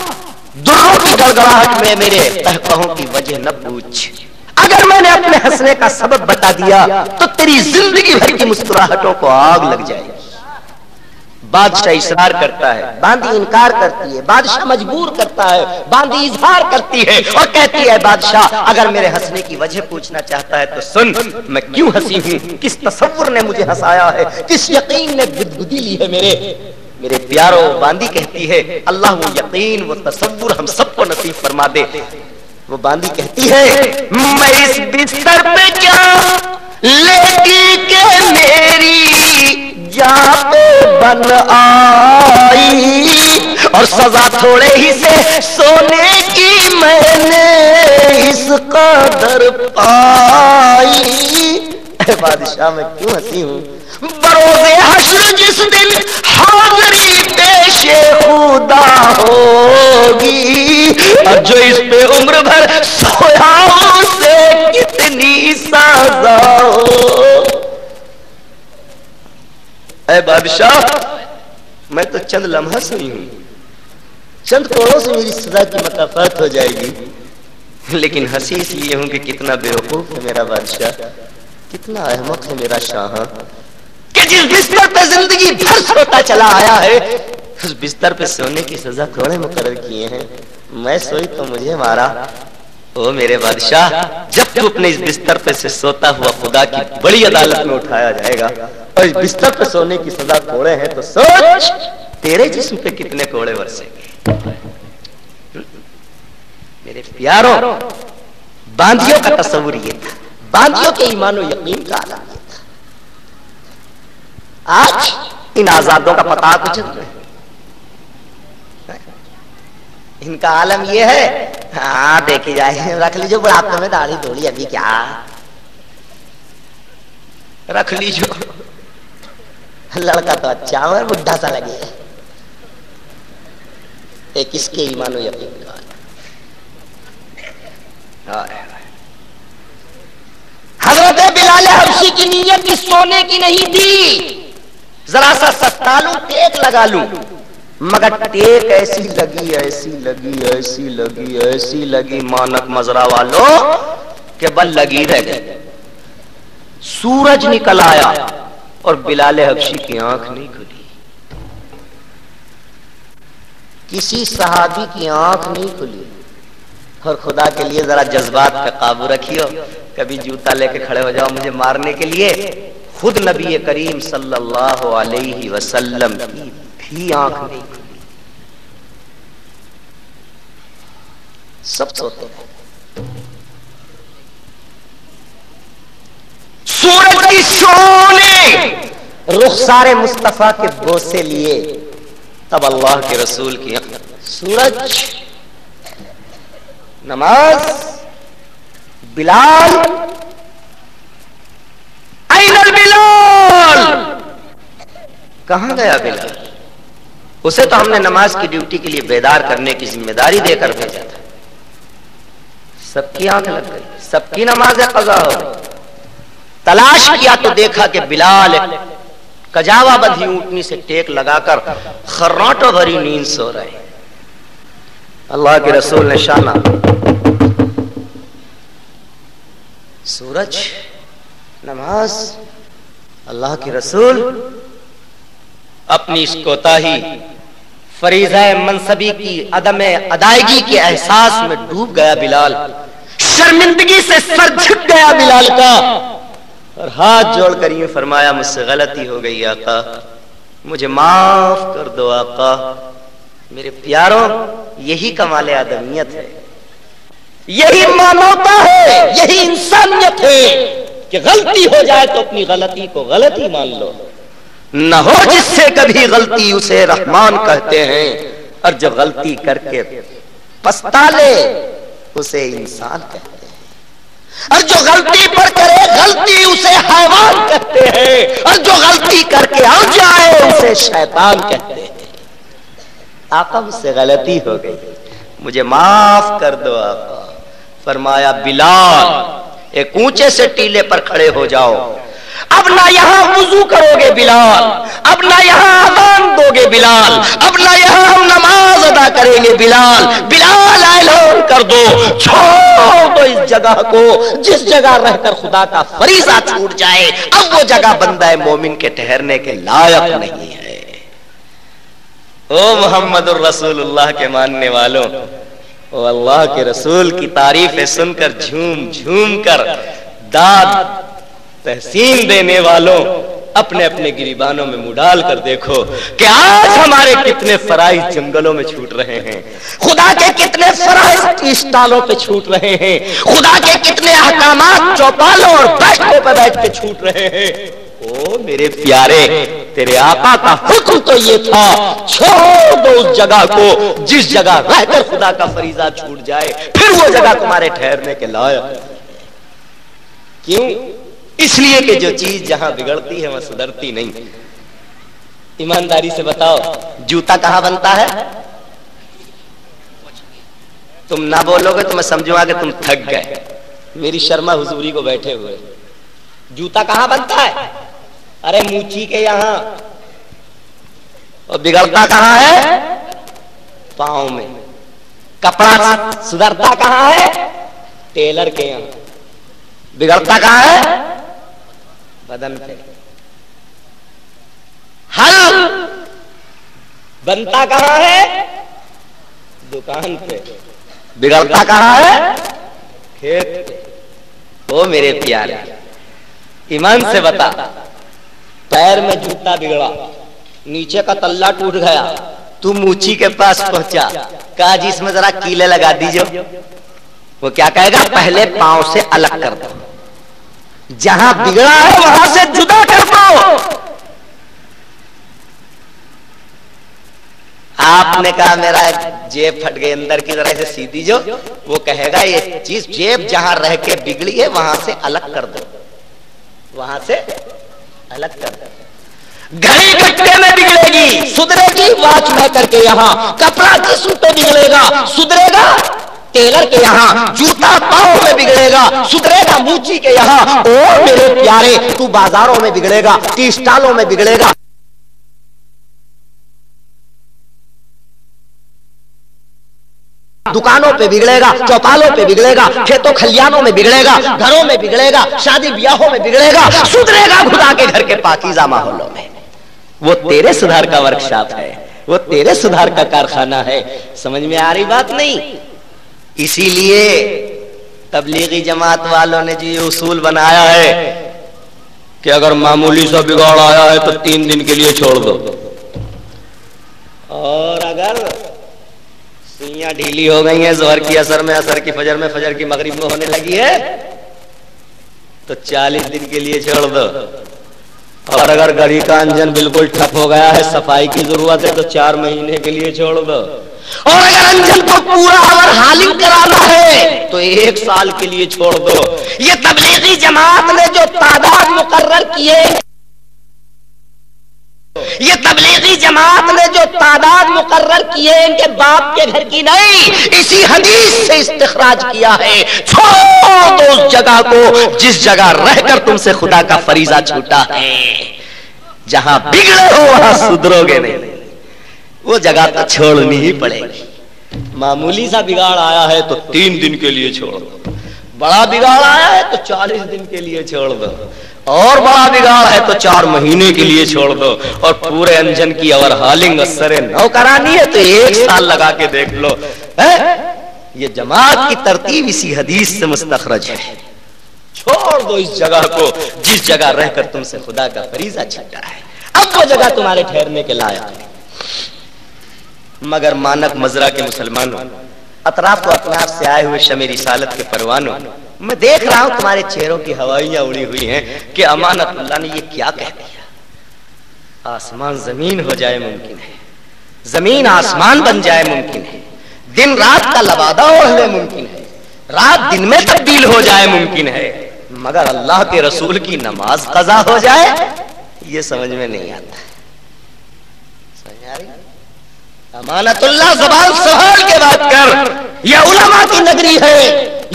دروں کی گڑگڑاہٹ میں میرے قہقہوں کی وجہ نہ پوچھ، اگر میں نے اپنے ہنسنے کا سبب بتا دیا تو تیری زندگی بھر کی مسکراہٹوں کو آگ لگ جائے گی۔ بادشاہ اصرار کرتا ہے، باندی انکار کرتی ہے، بادشاہ مجبور کرتا ہے، باندی اظہار کرتی ہے اور کہتی ہے بادشاہ اگر میرے ہنسنے کی وجہ پوچھنا چاہتا ہے تو سن، میں کیوں ہنسی ہوں، کس تصور نے مجھے ہنسایا ہے، کس یقین نے گدگدی لی ہے میرے پیارو۔ باندی کہتی ہے اللہ وہ یقین وہ تصور ہم سب کو نصیب فرما دے۔ وہ باندی کہتی ہے میں اس بستر پہ کیا لیٹی کہ میری جان پہ بن آئی، اور سزا تھوڑے ہی سے سونے کی میں نے اس قدر پائی۔ اے بادشاہ میں کیوں ہنسی ہوں، بروز حشر جس دن حاضری پیش خدا ہوگی، اور جو اس پہ عمر بھر سویا اسے کتنی سزا ہو۔ اے بادشاہ میں تو چند لمحہ سوئی ہوں، چند کوڑوں سے میری سزا کی مکافات ہو جائے گی، لیکن ہنسی اس لیے ہوں کہ کتنا بیوقوف ہے میرا بادشاہ، کتنا احمق ہے میرا شاہ، کہ جس بستر پہ زندگی بھر سوتا چلا آیا ہے اس بستر پہ سونے کی سزا کوڑے مقرر کیے ہیں، میں سوئی تو مجھے مارا۔ او میرے بادشاہ جب تو اپنے اس بستر پہ سے سوتا ہوا خدا کی بڑی عدالت میں اٹھایا جائے گا اور اس بستر پہ سونے کی سزا کوڑے ہیں تو سوچ تیرے جسم پہ کتنے کوڑے برسیں گے۔ میرے پیاروں باندیوں کا تصور یہ تھا، باندیوں کے ایمان و یقین کا عالم یہ تھا۔ آج ان آزادوں کا پتہ کچھ نہیں، ان کا عالم یہ ہے ہاں دیکھی جائے، رکھ لیجو بڑھاپے میں داڑھی دھوڑی، ابھی کیا رکھ لیجو، لڑکا تو اچھا اور بڈھا سا لگے، ایک اس کے ایمان و یقین کا حضرت بلال حبشی کی نیت کی سونے کی نہیں تھی، ذرا سا سستا لوں ٹیک لگا لوں، مگر ٹیک ایسی لگی ایسی لگی ایسی لگی ایسی لگی مانک مزرا والوں کہ بل لگی رہ گئی۔ سورج نکل آیا اور بلال حبشی کی آنکھ نہیں کھلی، کسی صحابی کی آنکھ نہیں کھلی۔ اور خدا کے لیے ذرا جذبات پہ قابو رکھیو، کبھی جوتا لے کے کھڑے ہو جاؤ مجھے مارنے کے لیے، خود نبی کریم صلی اللہ علیہ وسلم کی بھی آنکھ نہیں کھلی، سب سوتے ہیں۔ رخسار مصطفیٰ کے بوسے لیے، تب اللہ کے رسول کی سورج، نماز، بلال، این البلال، کہاں گیا بلال؟ اسے تو ہم نے نماز کی ڈیوٹی کے لیے بیدار کرنے کی ذمہ داری دے کر بھیجا تھا. سب کی آنکھ لگ گئی، سب کی نماز قضا ہو گئی. تلاش کیا تو دیکھا کہ بلال کجاوا بدھی اونٹنی سے ٹیک لگا کر خراٹوں بھری نیند سو رہے ہیں. اللہ کے رسول نے شانہ، سورج، نماز. اللہ کے رسول اپنی اس کوتاہی، فریضہ منصبی کی عدم ادائیگی کے احساس میں ڈوب گیا بلال. شرمندگی سے سر جھک گیا بلال کا، اور ہاتھ جوڑ کر یوں فرمایا، مجھ سے غلطی ہو گئی آقا، مجھے معاف کر دو آقا. میرے پیاروں، یہی کمال آدمیت ہے، یہی مانوتا ہے، یہی انسانیت ہے کہ غلطی ہو جائے تو اپنی غلطی کو غلطی مان لو. نہ ہو جس سے کبھی غلطی اسے رحمان کہتے ہیں، اور جو غلطی کر کے پچھتا لے اسے انسان کہتے ہیں، اور جو غلطی پر کرے غلطی اسے حیوان کہتے ہیں، اور جو غلطی کر کے اڑ جائے اسے شیطان کہتے ہیں. آقا مجھ سے غلطی ہو گئی، مجھے معاف کر دو آقا. فرمایا بلال ایک اونچے سے ٹیلے پر کھڑے ہو جاؤ، اب نہ یہاں وضو کرو گے بلال، اب نہ یہاں اذان دو گے بلال، اب نہ یہاں ہم نماز ادا کریں گے بلال. بلال اعلان کر دو، چھوڑ دو اس جگہ کو، جس جگہ رہ کر خدا کا فریضہ چھوٹ جائے اب وہ جگہ بندہ مومن کے ٹھہرنے کے لائق نہیں ہے. او محمد الرسول اللہ کے ماننے والوں، او اللہ کے رسول کی تعریفیں سن کر جھوم جھوم کر داد تحسین دینے والوں، اپنے اپنے گریبانوں میں منہ ڈال کر دیکھو کہ آج ہمارے کتنے فرائض جنگلوں میں چھوٹ رہے ہیں، خدا کے کتنے فرائض اسٹالوں پہ چھوٹ رہے ہیں، خدا کے کتنے احکامات چوپالوں اور بیٹھوں پہ بیٹھ کے چھوٹ رہے ہیں. او میرے پیارے، تیرے آقا کا حکم تو یہ تھا، چھوڑ دو اس جگہ کو جس جگہ رہ کر خدا کا فریضہ چھوٹ جائے، پھر وہ جگہ تمہارے ٹھہرنے کے لائق. کیوں؟ اس لیے کہ جو چیز جہاں بگڑتی ہے وہ سدھرتی نہیں. ایمانداری سے بتاؤ، جوتا کہاں بنتا ہے؟ تم نہ بولو گے تو میں سمجھوں گا کہ تم تھک گئے. میری شرما حضوری کو بیٹھے ہوئے، جوتا کہاں بنتا ہے؟ ارے موچی کے یہاں. اور بگڑتا کہاں ہے؟ پاؤں میں. کپڑا سدھرتا کہاں ہے؟ ٹیلر کے یہاں. بگڑتا کہاں ہے؟ بدن پہ. ہل بنتا کہاں ہے؟ دکان پہ. بگڑتا کہاں ہے؟ کھیت پہ. او میرے پیارے، ایمان سے بتا، پیر میں جوتا بگڑا، نیچے کا تلا ٹوٹ گیا، تم موچی کے پاس پہنچا، کہا جی اس میں ذرا کیلے لگا دیجو. وہ کیا کہے گا؟ پہلے پاؤں سے الگ کر دو، جہاں بگڑا ہے وہاں سے جدا کر دو. آپ نے کہا میرا جیب پھٹ گئی اندر کی طرح سے سی دیجو، وہ کہے گا یہ چیز جیب جہاں رہ کے بگڑی ہے وہاں سے الگ کر دو، وہاں سے الگ کر دو. گھڑی کٹے میں بگڑے گی، سدھرے گی واچ میکر کے یہاں. کپڑا کس پہ بگڑے گا؟ سدھرے گا ٹیلر کے یہاں. جوتا پاؤں میں بگڑے گا، سدھرے گا موچی کے یہاں. اور میرے پیارے، تو بازاروں میں بگڑے گا، ٹی اسٹالوں میں بگڑے گا، دکانوں پہ بگڑے گا، چوپالوں پہ بگڑے گا، کھیتوں کھلیانوں میں بگڑے گا، گھروں میں بگڑے گا، شادی بیاہوں میں بگڑے گا، سدھرے گا خدا کے گھر کے پاکیزہ ماحولوں میں. وہ تیرے سدھار کا ورکشاپ ہے، وہ تیرے سدھار کا کارخانہ ہے. سمجھ میں آ رہی بات نہیں؟ اسی لیے تبلیغی جماعت والوں نے جو یہ اصول بنایا ہے کہ اگر معمولی سا بگاڑ آیا ہے تو 3 دن کے لیے چھوڑ دو، اور اگر سوئیاں ڈھیلی ہو گئی ہیں ظہر کی اثر میں، اثر کی فجر میں، فجر کی مغرب میں ہونے لگی ہے تو 40 دن کے لیے چھوڑ دو. اور اگر گاڑی کا انجن بالکل ٹھپ ہو گیا ہے، صفائی کی ضرورت ہے، تو 4 مہینے کے لیے چھوڑ دو، اور اگر انجن کو پورا اوور ہالنگ کرانا ہے تو 1 سال کے لیے چھوڑ دو۔ یہ تبلیغی جماعت نے جو تعداد مقرر کیے، یہ تبلیغی جماعت نے جو تعداد مقرر کیے، ان کے باپ کے گھر کی نہیں، اسی حدیث سے استخراج کیا ہے۔ چھوڑ دو اس جگہ کو جس جگہ رہ کر تم سے خدا کا فریضہ چھوٹا ہے۔ جہاں بگڑے ہو وہاں سدھرو گے نہیں، وہ جگہ تو چھوڑنی ہی پڑے گی۔ معمولی سا بگاڑ آیا ہے تو 3 دن کے لیے چھوڑ دو، بڑا بگاڑ آیا ہے تو 40 دن کے لیے چھوڑ دو، اور بڑا بگاڑ ہے تو 4 مہینے کے لیے چھوڑ دو، اور پورے انجن کی اوور ہالنگ اثر نو کرانی ہے تو 1 سال لگا کے دیکھ لو۔ یہ جماعت کی ترتیب اسی حدیث سے مستخرج ہے۔ چھوڑ دو اس جگہ کو جس جگہ رہ کر تم سے خدا کا فریضہ چھٹا ہے، اب وہ جگہ تمہارے ٹھہرنے کے لائق ہے۔ مگر مانک مزرا کے مسلمانوں، اطراف و اطراف سے آئے ہوئے شمع رسالت کے پروانوں، میں دیکھ رہا ہوں تمہارے چہروں کی ہوائیاں اڑی ہوئی ہیں کہ امانت اللہ نے یہ کیا کہہ دیا۔ آسمان زمین ہو جائے ممکن ہے، زمین آسمان بن جائے ممکن ہے، دن رات کا لبادہ اوڑھ لے ممکن ہے، رات دن میں تبدیل ہو جائے ممکن ہے، مگر اللہ کے رسول کی نماز قضا ہو جائے یہ سمجھ میں نہیں آتا۔ سمجھ آ رہی؟ امانت اللہ زبان سنبھال کے بات کر، یہ علماء کی نگری ہے،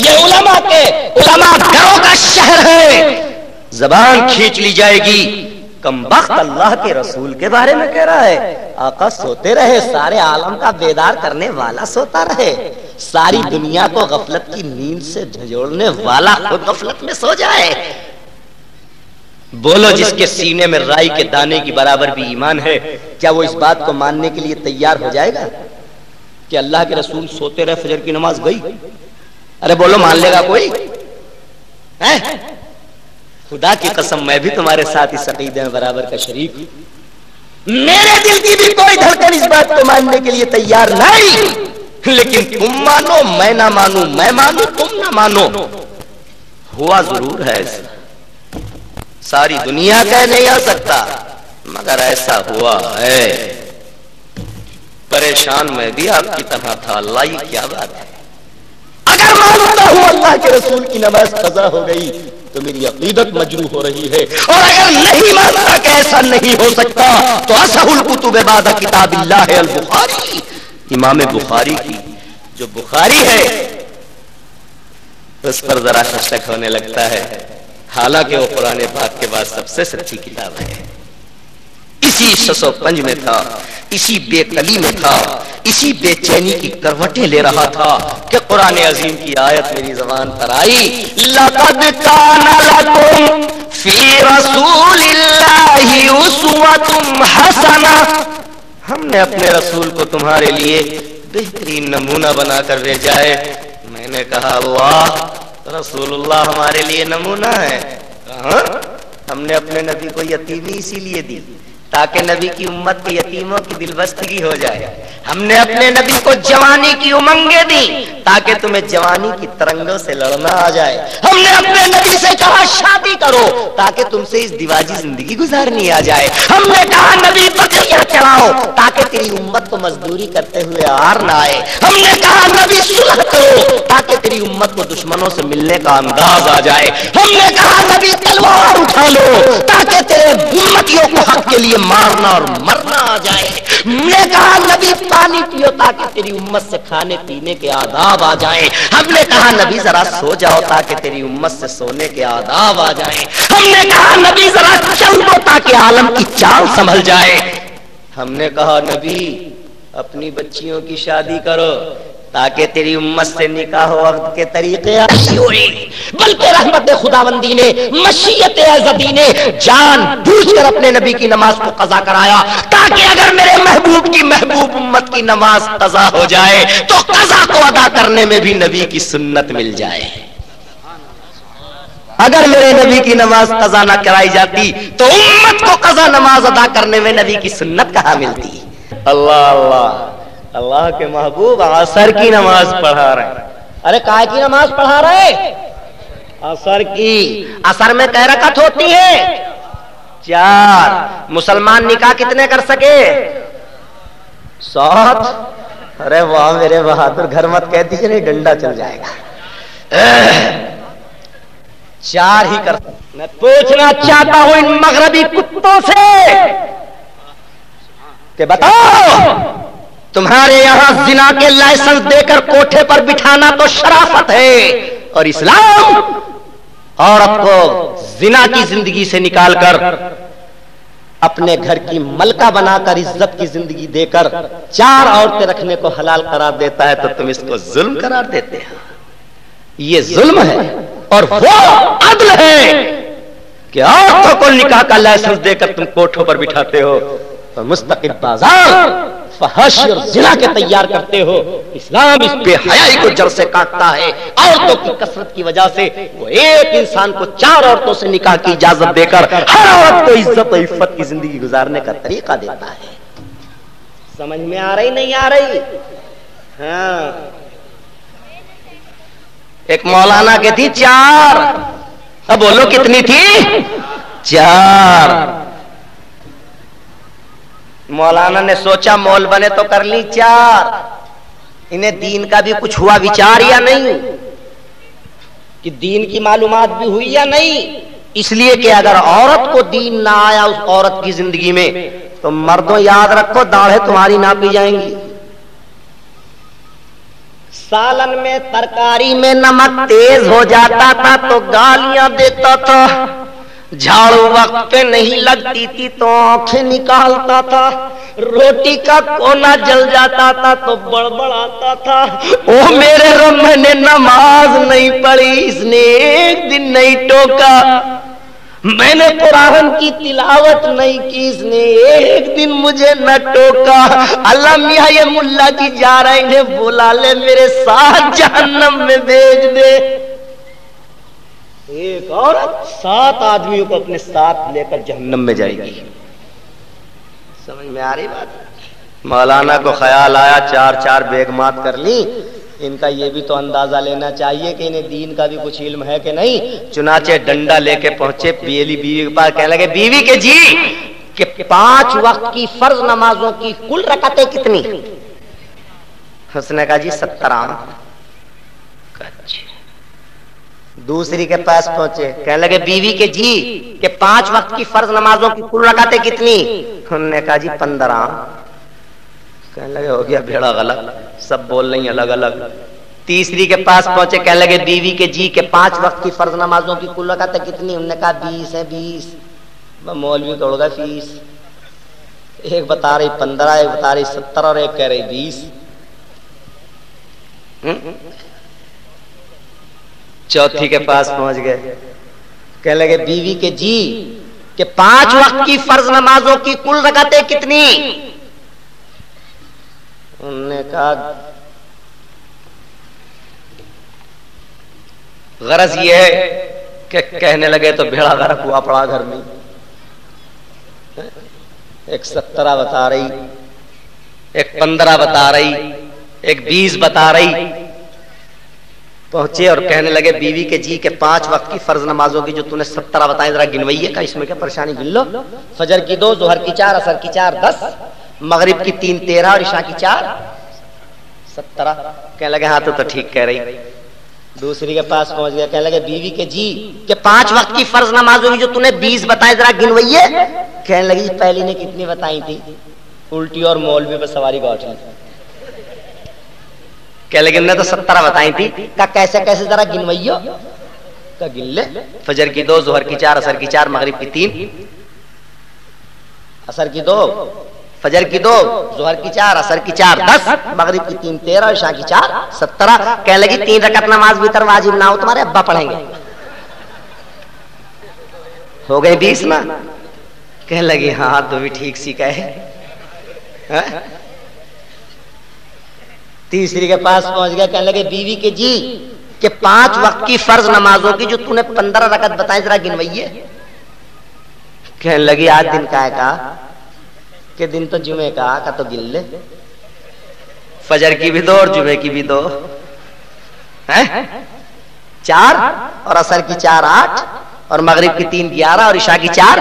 یہ علماء کے علماء گھروں کا شہر ہے، زبان کھینچ لی جائے گی۔ کم بخت اللہ کے رسول کے بارے میں کہہ رہا ہے، آقا سوتے رہے، سارے عالم کا بیدار کرنے والا سوتا رہے، ساری دنیا کو غفلت کی نیند سے جھنجھوڑنے والا خود غفلت میں سو جائے۔ بولو جس کے سینے میں رائی کے دانے کی برابر بھی ایمان ہے، کیا وہ اس بات کو ماننے کے لیے تیار ہو جائے گا کہ اللہ کے رسول سوتے رہے فجر کی نماز گئی؟ ارے بولو مان لے گا کوئی؟ خدا کی قسم میں بھی تمہارے ساتھ اس عقیدے میں برابر کا شریک ہوں، میرے دل کی بھی کوئی دھڑکن اس بات کو ماننے کے لیے تیار نہیں، لیکن تم مانو میں نہ مانوں، میں مانوں تم نہ مانو، ہوا ضرور ہے ایسا، ساری دنیا کہہ نہیں آ سکتا مگر ایسا ہوا ہے۔ پریشان میں بھی آپ کی طرح تھا، اللہ یہ کیا بات ہے؟ اگر مانتا ہوں اللہ کے رسول کی نماز قضا ہو گئی تو میری عقیدت مجروح ہو رہی ہے، اور اگر نہیں مانتا کہ ایسا نہیں ہو سکتا تو اصح الکتب بعد کتاب اللہ البخاری، امام بخاری کی جو بخاری ہے اس پر ذرا شک ہونے لگتا ہے، حالانکہ وہ قرآن پاک کے بعد سب سے سچی کتاب ہے۔ اسی 605 میں تھا، اسی بے قلی میں تھا، اسی بے چینی کی کروٹیں لے رہا تھا کہ قرآن عظیم کی آیت میری زبان پر آئی، لَقَدْ كَانَ لَكُمْ فِي رَسُولِ اللَّهِ أُسْوَةٌ حَسَنَةٌ، ہم نے اپنے رسول کو تمہارے لیے بہترین نمونہ بنا کر بھیجا ہے۔ میں نے کہا واہ، رسول اللہ ہمارے لیے نمونہ ہے؟ کہاں؟ ہم نے اپنے نبی کو یتیمی اسی لیے دی تاکہ نبی کی امت کے یتیموں کی دلبستگی ہو جائے، ہم نے اپنے نبی کو جوانی کی امنگیں دی تاکہ تمہیں جوانی کی ترنگوں سے لڑنا آ جائے، ہم نے اپنے نبی سے کہا شادی کرو تاکہ تم سے اس دیواجی زندگی گزارنی آ جائے، ہم نے کہا نبی بکریاں چڑھاؤ تاکہ تیری امت کو مزدوری کرتے ہوئے آر نہ آئے، ہم نے کہا نبی صلح کرو تاکہ تیری امت کو دشمنوں سے ملنے کا انداز آ جائے، ہم نے کہا نبی تلوار اٹھا لو تاکہ تیرے امتیوں کو حق کے لیے مارنا اور مرنا آ جائے، ہم نے کہا نبی پانی پیو تاکہ تیری امت سے کھانے پینے کے آداب آ جائیں، ہم نے کہا نبی ذرا سو جاؤ تاکہ تیری امت سے سونے کے آداب آ جائیں، ہم نے کہا نبی ذرا چل دو تاکہ عالم کی چال سنبھل جائے، ہم نے کہا نبی اپنی بچیوں کی شادی کرو تاکہ تیری امت سے نکاح وقت کے طریقے ایسی ہوئے، بلکہ رحمت خداوندی نے مشیت ازدی نے جان بوجھ کر اپنے نبی کی نماز کو قضا کرایا تاکہ اگر میرے محبوب کی محبوب امت کی نماز قضا ہو جائے تو قضا کو ادا کرنے میں بھی نبی کی سنت مل جائے۔ اگر میرے نبی کی نماز قضا نہ کرائی جاتی تو امت کو قضا نماز ادا کرنے میں نبی کی سنت کہاں ملتی؟ اللہ اللہ، اللہ کے محبوب عصر کی نماز پڑھا رہے، ارے کائے کی نماز پڑھا رہے؟ عصر کی، عصر میں کئی رکعت ہوتی ہے؟ 4. مسلمان نکاح کتنے کر سکے؟ 7. ارے واہ میرے بہادر، گھر مت کہہ دیجیے نہیں ڈنڈا چل جائے گا. 4 ہی کر سکتے. میں پوچھنا چاہتا ہوں ان مغربی کتوں سے کہ بتاؤ، تمہارے یہاں زنا کے لائسنس دے کر کوٹھے پر بٹھانا تو شرافت ہے، اور اسلام عورت کو زنا کی زندگی سے نکال کر اپنے گھر کی ملکہ بنا کر عزت کی زندگی دے کر 4 عورتیں رکھنے کو حلال قرار دیتا ہے، تو تم اس کو ظلم قرار دیتے ہو. یہ ظلم ہے اور وہ عدل ہے کہ عورتوں کو نکاح کا لائسنس دے کر تم کوٹھوں پر بٹھاتے ہو اور مستقل بازار فحش اور زنا کے تیار کرتے ہو. اسلام اس بے حیائی کو جڑ سے کاٹتا ہے. عورتوں کی کثرت کی وجہ سے وہ ایک انسان کو 4 عورتوں سے نکاح کی اجازت دے کر ہر عورت کو عزت و عفت کی زندگی گزارنے کا طریقہ دیتا ہے. سمجھ میں آ رہی نہیں آ رہی؟ ہاں. ایک مولانا کی تھی 4. اب بولو کتنی تھی؟ 4. مولانا نے سوچا مول بنے تو کر لی 4. انہیں دین کا بھی کچھ ہوا وچار یا نہیں کہ دین کی معلومات بھی ہوئی یا نہیں؟ اس لیے کہ اگر عورت کو دین نہ آیا اس عورت کی زندگی میں تو مردوں یاد رکھو داڑھیں تمہاری ناپی جائیں گی. سالن میں ترکاری میں نمک تیز ہو جاتا تھا تو گالیاں دیتا تھا، جھاڑو وقت پہ نہیں لگتی تھی تو آنکھیں نکالتا تھا، روٹی کا کونا جل جاتا تھا تو بڑبڑاتا تھا. او میرے رب، میں نے نماز نہیں پڑھی، اس نے ایک دن نہیں ٹوکا. میں نے قرآن کی تلاوت نہیں کی، اس نے ایک دن مجھے نہ ٹوکا. اللہ میاں یہ ملا جی جا رہے ہیں، بلا لے میرے ساتھ جہنم میں بھیج دے. ایک عورت 7 آدمیوں کو اپنے ساتھ لے کر جہنم میں جائے گی. سمجھ میں آ رہی بات؟ مولانا کو خیال آیا 4 بیگمات کر لی، ان کا یہ بھی تو اندازہ لینا چاہیے کہ انہیں دین کا بھی کچھ علم ہے کہ نہیں. چنانچہ ڈنڈا لے کے پہنچے بیوی کے پاس، کہنے لگے بیوی کے جی کہ 5 وقت کی فرض نمازوں کی کل رکعتیں کتنی؟ اس نے کہا جی 17. دوسری کے پاس پہنچے، کہنے لگے بیوی کے جی کہ 5 وقت کی فرض نمازوں کی کل رکعتیں کتنی؟ انہوں نے کہا جی 15. کہنے لگے ہو گیا بھیڑا غلط، سب بول رہی ہیں الگ الگ. تیسری کے پاس پہنچے، کہنے لگے بیوی کے جی کہ 5 وقت کی فرض نمازوں کی کل رکعتیں کتنی؟ انہوں نے کہا 20 ہے. 20 مولوی توڑ گا فیس. ایک بتا رہی 15، ایک بتا رہی 70 اور ایک کہہ رہی 20. چوتھی کے پاس پہنچ گئے، کہنے لگے بیوی کے جی کہ 5 وقت کی فرض نمازوں کی کل رکعتیں کتنی؟ انہوں نے کہا غرض یہ ہے کہ کہنے لگے تو بھیڑا غرق ہوا پڑا گھر میں. ایک 17 بتا رہی، ایک 15 بتا رہی، ایک 20 بتا رہی. پہنچے اور کہنے لگے بیوی کے جی کہ 5 وقت کی فرض نمازوں کی جو تُو نے 17 بتائیں ذرا گنوئیے کا، اس میں کیا پریشانی، گن لو. فجر کی 2، ظہر کی 4، عصر کی 4 10، مغرب کی 3 13 اور عشاء کی 4 17. کہنے لگے ہاں تو ٹھیک کہہ رہی. دوسری کے پاس پہنچ گیا، کہنے لگے بیوی کے جی کہ 5 وقت کی فرض نمازوں کی جو تُو نے 20 بتائیں ذرا گنوئیے. کہنے لگی پہلی نے کتنی بتائی تھی؟ الٹی اور مولوی پہ سواری گاٹ لی. کہنے لگے نے تو 17 بتائی تھی. کہا کیسے کیسے ذرا گنوئیو؟ کہا گن لے. فجر کی 2، ظہر کی 4، عصر کی 4، مغرب کی 3، عصر کی 2، فجر کی 2، ظہر کی 4، عصر کی 4 10، مغرب کی 3 13 اور عشاء کی 4 17. کہنے لگی 3 رکعت نماز وتر واجب نہ ہو تمہارے ابا پڑھیں گے. ہو گئے 20 نا. کہنے لگی ہاں تو بھی ٹھیک سی کہے. تیسری کے پاس پہنچ گیا، کہنے لگے بیوی کے جی کہ 5 وقت کی فرض نمازوں کی جو تُو نے 15 رکعت بتائیں ذرا گنوئیے. کہنے لگی آج دن کا ہے کہا کہ دن تو جمعے کا تو گن لے. فجر کی بھی 2 اور جمعے کی بھی 2، 4 اور عصر کی 4 8 اور مغرب کی 3 11 اور عشاء کی 4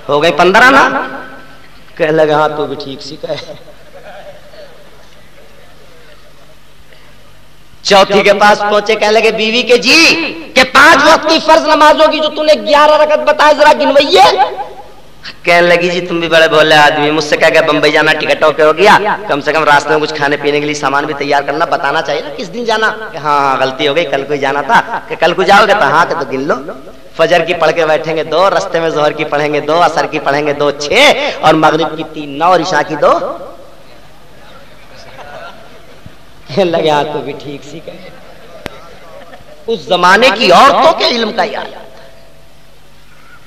ہو گئی 15 نا؟ کہنے لگا ہاں تو بھی ٹھیک سی کہے. چوتھی کے پاس پہنچے، کہنے لگے بیوی کے جی کہ 5 وقت کی فرض نماز ہوگی جو تم نے 11 رکعت بتائے ذرا گنوائیے. کہنے لگی جی تم بھی بڑے بھولے آدمی، مجھ سے کہہ گیا بمبئی جانا ٹکٹ اوکے ہو گیا، کم سے کم راستے میں کچھ کھانے پینے کے لیے سامان بھی تیار کرنا بتانا چاہیے نا کس دن جانا. کہ ہاں غلطی ہو گئی، کل کو ہی جانا تھا. کہ کل کو جاؤ گے تو ہاں کہ تو گن لو. فجر کی پڑھ کے بیٹھیں گے 2، رستے میں ظہر کی پڑھیں گے 2، عصر کی پڑھیں گے 2 6، اور مغرب کی 3 9 اور عشاء کی 2. کہنے لگے ہاں تو بھی ٹھیک سی کہے. اس زمانے کی عورتوں کے علم کا یاد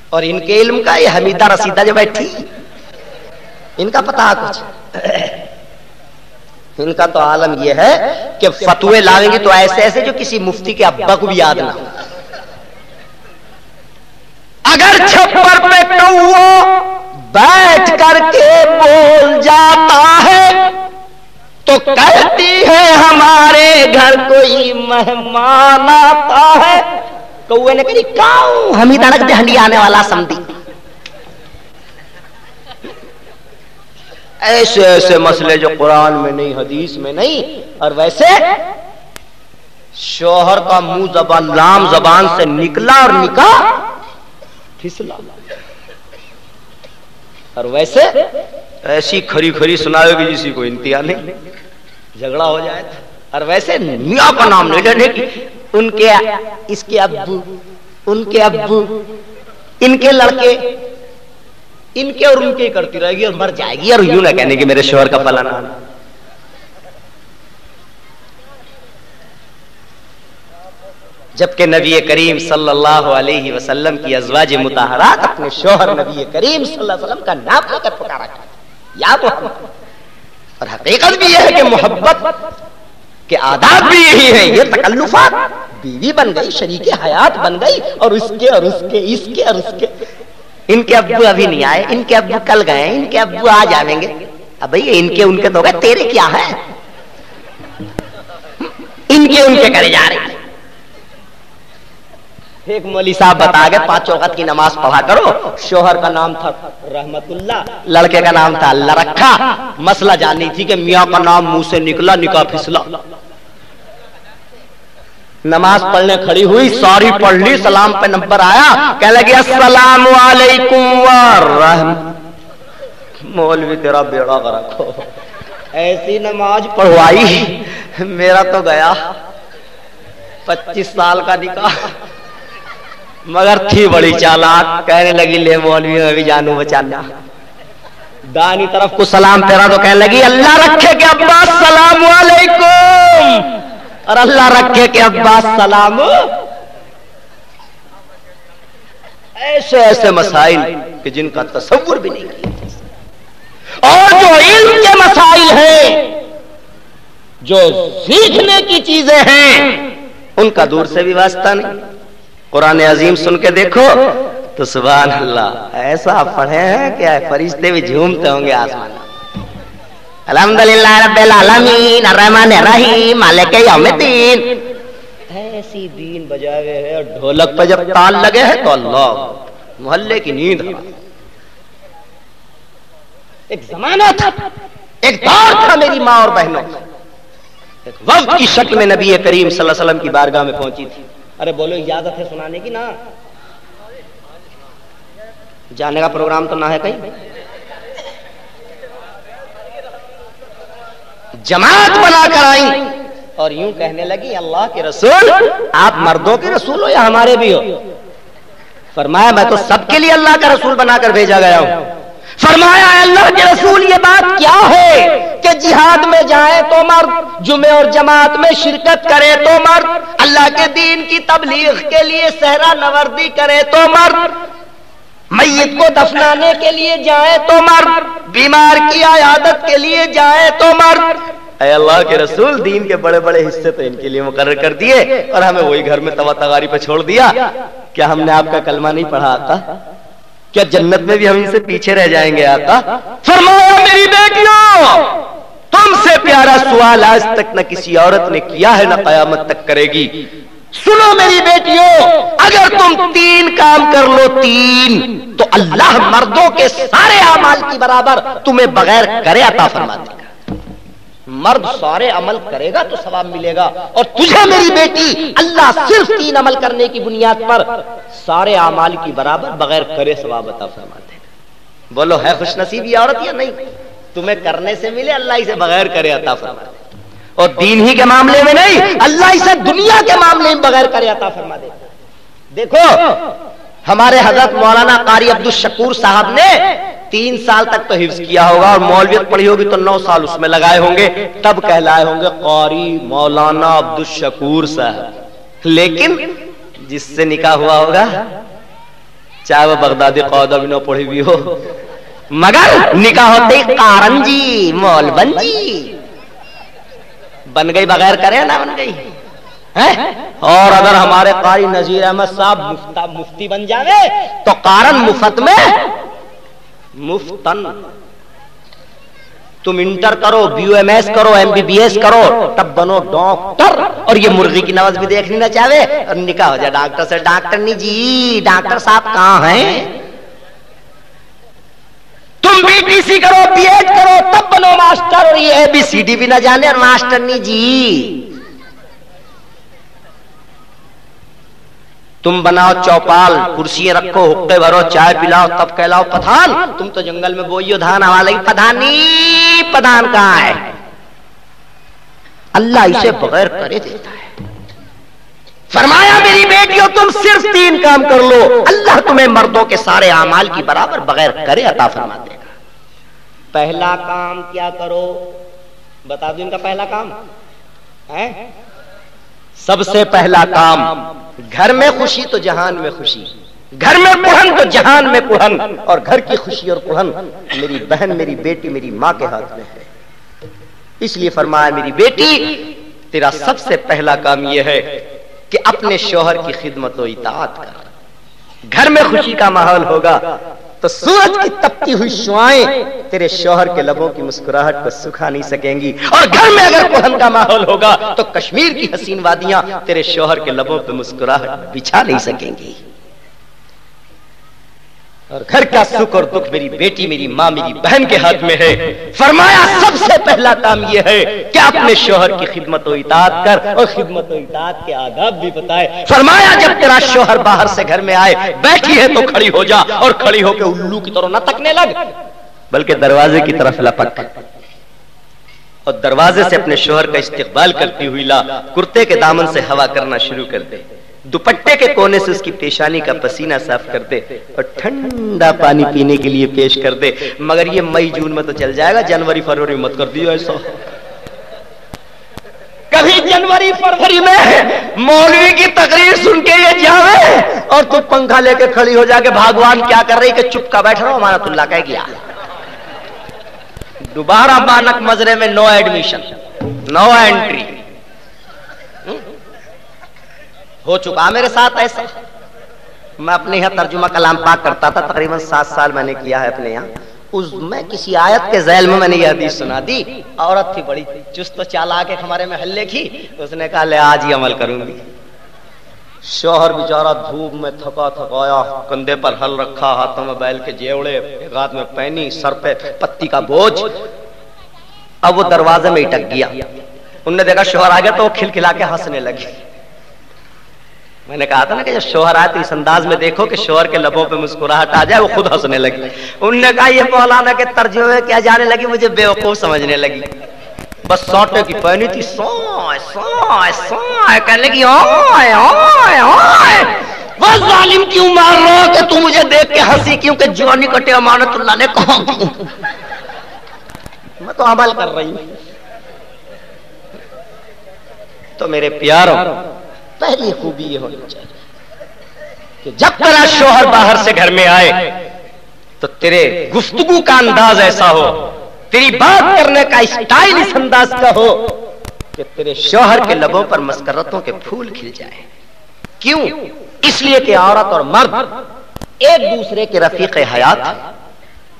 اور ان کے علم کا، یہ حمیدہ رسیدہ جو بیٹھی ان کا پتہ کچھ. ان کا تو عالم یہ ہے کہ فتوے لاویں گے تو ایسے ایسے جو کسی مفتی کے ابا کو بھی یاد نہ ہو. اگر چھپر پہ کوا بیٹھ کر کے بول جاتا ہے تو کہتی ہے ہمارے گھر کوئی مہمان آتا ہے. کوے نے کہی کاؤں حمیدہ رکھ دے ہنڈی آنے والا سمدھی. ایسے ایسے مسئلے جو قرآن میں نہیں، حدیث میں نہیں. اور ویسے شوہر کا منہ زبان لام زبان سے نکلا اور نکاح پھسلا. اور ویسے ایسی کھری کھری سناؤ گی جسی کو انتہا نہیں، جھگڑا ہو جائے. اور ویسے میاں کا نام نہیں لینے کی. ان کے اس کے ابو، ان کے ابو، ان کے لڑکے، ان کے اور ان کے کرتی رہے گی اور مر جائے گی. اور یوں نہ کہنے کہ میرے شوہر کا فلانا. جبکہ نبی کریم صلی اللہ علیہ وسلم کی ازواج مطہرات اپنے شوہر نبی کریم صلی اللہ علیہ وسلم کا نام لے کر پکارا کرتے یا محمد. اور حقیقت بھی یہ ہے کہ محبت کے آداب بھی یہی ہیں. یہ تکلفات، بیوی بن گئی، شریک حیات بن گئی، اور اس کے اور اس کے اس کے اور اس کے. ان کے ابو ابھی نہیں آئے، ان کے ابو کل گئے، ان کے ابو آ جائیں گے. اب بھائی ان کے تو گئے، تیرے کیا ہے؟ ان کے کرے جا رہے ہیں. ایک مولوی صاحب بتا گئے 5 وقت کی نماز پڑھا کرو. شوہر کا نام تھا رحمت اللہ، لڑکے کا نام تھا اللہ رکھا. مسئلہ جاننی تھی کہ میاں کا نام منہ سے نکلا، نکاح پھسلا. نماز پڑھنے کھڑی ہوئی، ساری پڑھ لی، سلام پہ نمبر آیا، کہنے لگی السلام علیکم ورحمۃ. مولوی تیرا بیڑا رکھو، ایسی نماز پڑھوائی. میرا تو گیا 25 سال کا نکاح، مگر تھی بڑی چالاک. کہنے لگی لے مولوی میں بھی جانو بچانا. دانی طرف کو سلام پھیرا تو کہنے لگی اللہ رکھے کہ ابا السلام علیکم، اور اللہ رکھے کہ ابا سلام. ایسے ایسے مسائل کہ جن کا تصور بھی نہیں کیا. اور جو علم کے مسائل ہیں، جو سیکھنے کی چیزیں ہیں، ان کا دور سے بھی واسطہ نہیں. قرآن عظیم سن کے دیکھو تو سبحان اللہ ایسا پڑھے ہیں کہ فرشتے بھی جھومتے ہوں گے آسمان. الحمدللہ رب العالمین الرحمن الرحیم مالک یوم الدین. ایسی دین بجائے ہے. اور ڈھولک پہ جب تال لگے ہیں تو اللہ محلے کی نیند. ایک زمانہ تھا، ایک دور تھا میری ماں اور بہنوں، ایک وقت کی شکل میں نبی کریم صلی اللہ علیہ وسلم کی بارگاہ میں پہنچی تھی. ارے بولو اجازت ہے سنانے کی؟ نا جانے کا پروگرام تو نہ ہے کہیں. جماعت بنا کر آئی اور یوں کہنے لگی اللہ کے رسول آپ مردوں کے رسول ہو یا ہمارے بھی ہو؟ فرمایا میں تو سب کے لیے اللہ کا رسول بنا کر بھیجا گیا ہوں. فرمایا اللہ کے رسول یہ بات کیا ہے کہ جہاد میں جائے تو مرد، جمعے اور جماعت میں شرکت کرے تو مرد، اللہ کے دین کی تبلیغ کے لیے صحرا نوردی کرے تو مرد، میت کو دفنانے کے لیے جائے تو مرد، بیمار کی عیادت کے لیے جائے تو مرد. اے اللہ کے رسول دین کے بڑے بڑے حصے تو ان کے لیے مقرر کر دیے اور ہمیں وہی گھر میں توا تغاری پہ چھوڑ دیا. کیا ہم نے آپ کا کلمہ نہیں پڑھا آقا؟ کیا جنت میں بھی ہم ان سے پیچھے رہ جائیں گے آقا؟ فرمایا میری بیٹیوں تم سے پیارا سوال آج تک نہ کسی عورت نے کیا ہے نہ قیامت تک کرے گی. سنو میری بیٹیوں، اگر تم 3 کام کر لو، 3، تو اللہ مردوں کے سارے اعمال کی برابر تمہیں بغیر کرے عطا فرما دے گا۔ مرد سارے عمل کرے گا تو ثواب ملے گا، اور تجھے میری بیٹی اللہ صرف 3 عمل کرنے کی بنیاد پر سارے اعمال کی برابر بغیر کرے ثواب عطا فرما دے گا۔ بولو ہے خوش نصیب یہ عورت یا نہیں؟ تمہیں کرنے سے ملے، اللہ اسے بغیر کرے عطا فرما دے گا، اور دین ہی کے معاملے میں نہیں، اللہ اسے دنیا کے معاملے میں بغیر کرے عطا فرما دے گا۔ دیکھو ہمارے حضرت مولانا قاری عبدالشکور صاحب نے 3 سال تک تو حفظ کیا ہوگا، اور مولویت پڑھی ہوگی تو 9 سال اس میں لگائے ہوں گے، تب کہلائے ہوں گے قاری مولانا عبدالشکور صاحب۔ لیکن جس سے نکاح ہوا ہوگا، چاہے وہ بغدادی قاعدہ بھی نہ پڑھی بھی ہو، مگر نکاح ہوتے ہی قارن جی، مولبن جی، بن گئی بغیر کرے نہ بن گئی۔ اور اگر ہمارے قاری نذیر احمد صاحب مفتی بن جاوے تو قارن مفت میں مفتن۔ تم انٹر کرو، BUMS کرو، MBBS کرو، تب بنو ڈاکٹر، اور یہ مرغی کی نواز بھی دیکھنی نہ چاہے، اور نکاح ہو جائے ڈاکٹر سے۔ ڈاکٹر نہیں جی، ڈاکٹر صاحب کہاں ہیں؟ تم BTC کرو، BH کرو، تب بنو ماسٹر، اور یہ ABCD بھی نہ جانے اور ماسٹر نہیں جی۔ تم بناؤ چوپال، کرسیاں رکھو، حقے بھرو، چائے پلاؤ، تب کہلاؤ پٹھان۔ تم تو جنگل میں بوئیو دھان، حوالے کی پٹھانی، پٹھان کہاں ہے؟ اللہ اسے بغیر کرے دیتا ہے۔ فرمایا میری بیٹیوں تم صرف 3 کام کر لو، اللہ تمہیں مردوں کے سارے اعمال کی برابر بغیر کرے عطا فرما دے گا۔ پہلا کام کیا کرو؟ بتا دو ان کا پہلا کام ہے۔ سب سے پہلا کام، گھر میں خوشی تو جہان میں خوشی، گھر میں کڑھن تو جہان میں کڑھن، اور گھر کی خوشی اور کڑھن میری بہن، میری بیٹی، میری ماں کے ہاتھ میں ہے۔ اس لیے فرمایا میری بیٹی تیرا سب سے پہلا کام یہ ہے کہ اپنے شوہر کی خدمت و اطاعت کر۔ گھر میں خوشی کا ماحول ہوگا تو سورج کی تپتی ہوئی شعائیں تیرے شوہر کے لبوں کی مسکراہٹ کو سکھا نہیں سکیں گی، اور گھر میں اگر کڑھن کا ماحول ہوگا تو کشمیر کی حسین وادیاں تیرے شوہر کے لبوں پہ مسکراہٹ بچھا نہیں سکیں گی۔ اور گھر کا سکھ اور دکھ میری بیٹی، میری ماں، میری بہن کے ہاتھ میں ہے۔ فرمایا سب سے پہلا کام یہ ہے کہ اپنے شوہر کی خدمت و اطاعت کر، اور خدمت و اطاعت کے آداب بھی بتائے۔ فرمایا جب تیرا شوہر باہر سے گھر میں آئے، بیٹھی ہے تو کھڑی ہو جا، اور کھڑی ہو کے الو کی طرح نہ تکنے لگ، بلکہ دروازے کی طرف لپک، اور دروازے سے اپنے شوہر کا استقبال کرتی ہوئی لا، کرتے کے دامن سے ہوا کرنا شروع کر دے، دوپٹے کے کونے سے اس کی پیشانی کا پسینہ صاف کر دے، اور ٹھنڈا پانی پینے کے لیے پیش کر دے۔ مگر یہ مئی جون میں تو چل جائے گا، جنوری فروری مت کر دیو ایسا۔ کبھی جنوری فروری میں مولوی کی تقریر سن کے یہ جاوے، اور تو پنکھا لے کے کھڑی ہو جا کے بھگوان کیا کر رہی کہ چپ کا بیٹھ رہا ہوں، ہمارا تو اللہ کہہ گیا دوبارہ بانک مزرے میں نو ایڈمیشن، نو انٹری۔ ہو چکا میرے ساتھ ایسا۔ میں اپنے یہاں ترجمہ کلام پاک کرتا تھا، تقریباً 7 سال میں نے کیا ہے اپنے یہاں۔ اس میں کسی آیت کے ذیل میں نے یہ حدیث سنا دی، عورت تھی بڑی چست و چالاک، ایک ہمارے محلے کی، اس نے کہا لے آج ہی عمل کروں گی۔ شوہر بیچارہ دھوپ میں تھکا تھکایا، کندھے پر ہل رکھا، ہاتھوں میں بیل کے جیوڑے، ایک ہاتھ میں پینی، سر پہ پتی کا بوجھ۔ اب وہ دروازے میں اٹک گیا، انہوں نے دیکھا شوہر آ گیا تو وہ کھلکھلا کے ہنسنے لگی۔ میں نے کہا تھا نا کہ جب شوہر آئے تو اس انداز میں دیکھو کہ شوہر کے لبوں پہ مسکراہٹ آ جائے، وہ خود ہنسنے لگی۔ انہوں نے کہا یہ مولانا کے ترجمے میں کیا جانے لگی، مجھے بیوقوف سمجھنے لگی۔ بس سوٹے کی پہنی تھی، سوائے سوائے سوائے کہنے لگی، اوئے اوئے اوئے وہ ظالم کیوں مار رہا ہو کہ تو مجھے دیکھ کے ہنسی کیوں کہ جوانی کٹے امانت اللہ نے کہا کیوں؟ میں تو عمل کر رہی ہوں۔ تو میرے پیاروں، پہلی خوبی یہ ہونی چاہیے کہ جب تیرا شوہر باہر سے گھر میں آئے تو تیرے گفتگو کا انداز ایسا ہو، تیری بات کرنے کا اسٹائل اس انداز کا ہو کہ تیرے شوہر کے لبوں پر مسکرتوں کے پھول کھل جائیں۔ کیوں؟ اس لیے کہ عورت اور مرد ایک دوسرے کے رفیق حیات ہیں۔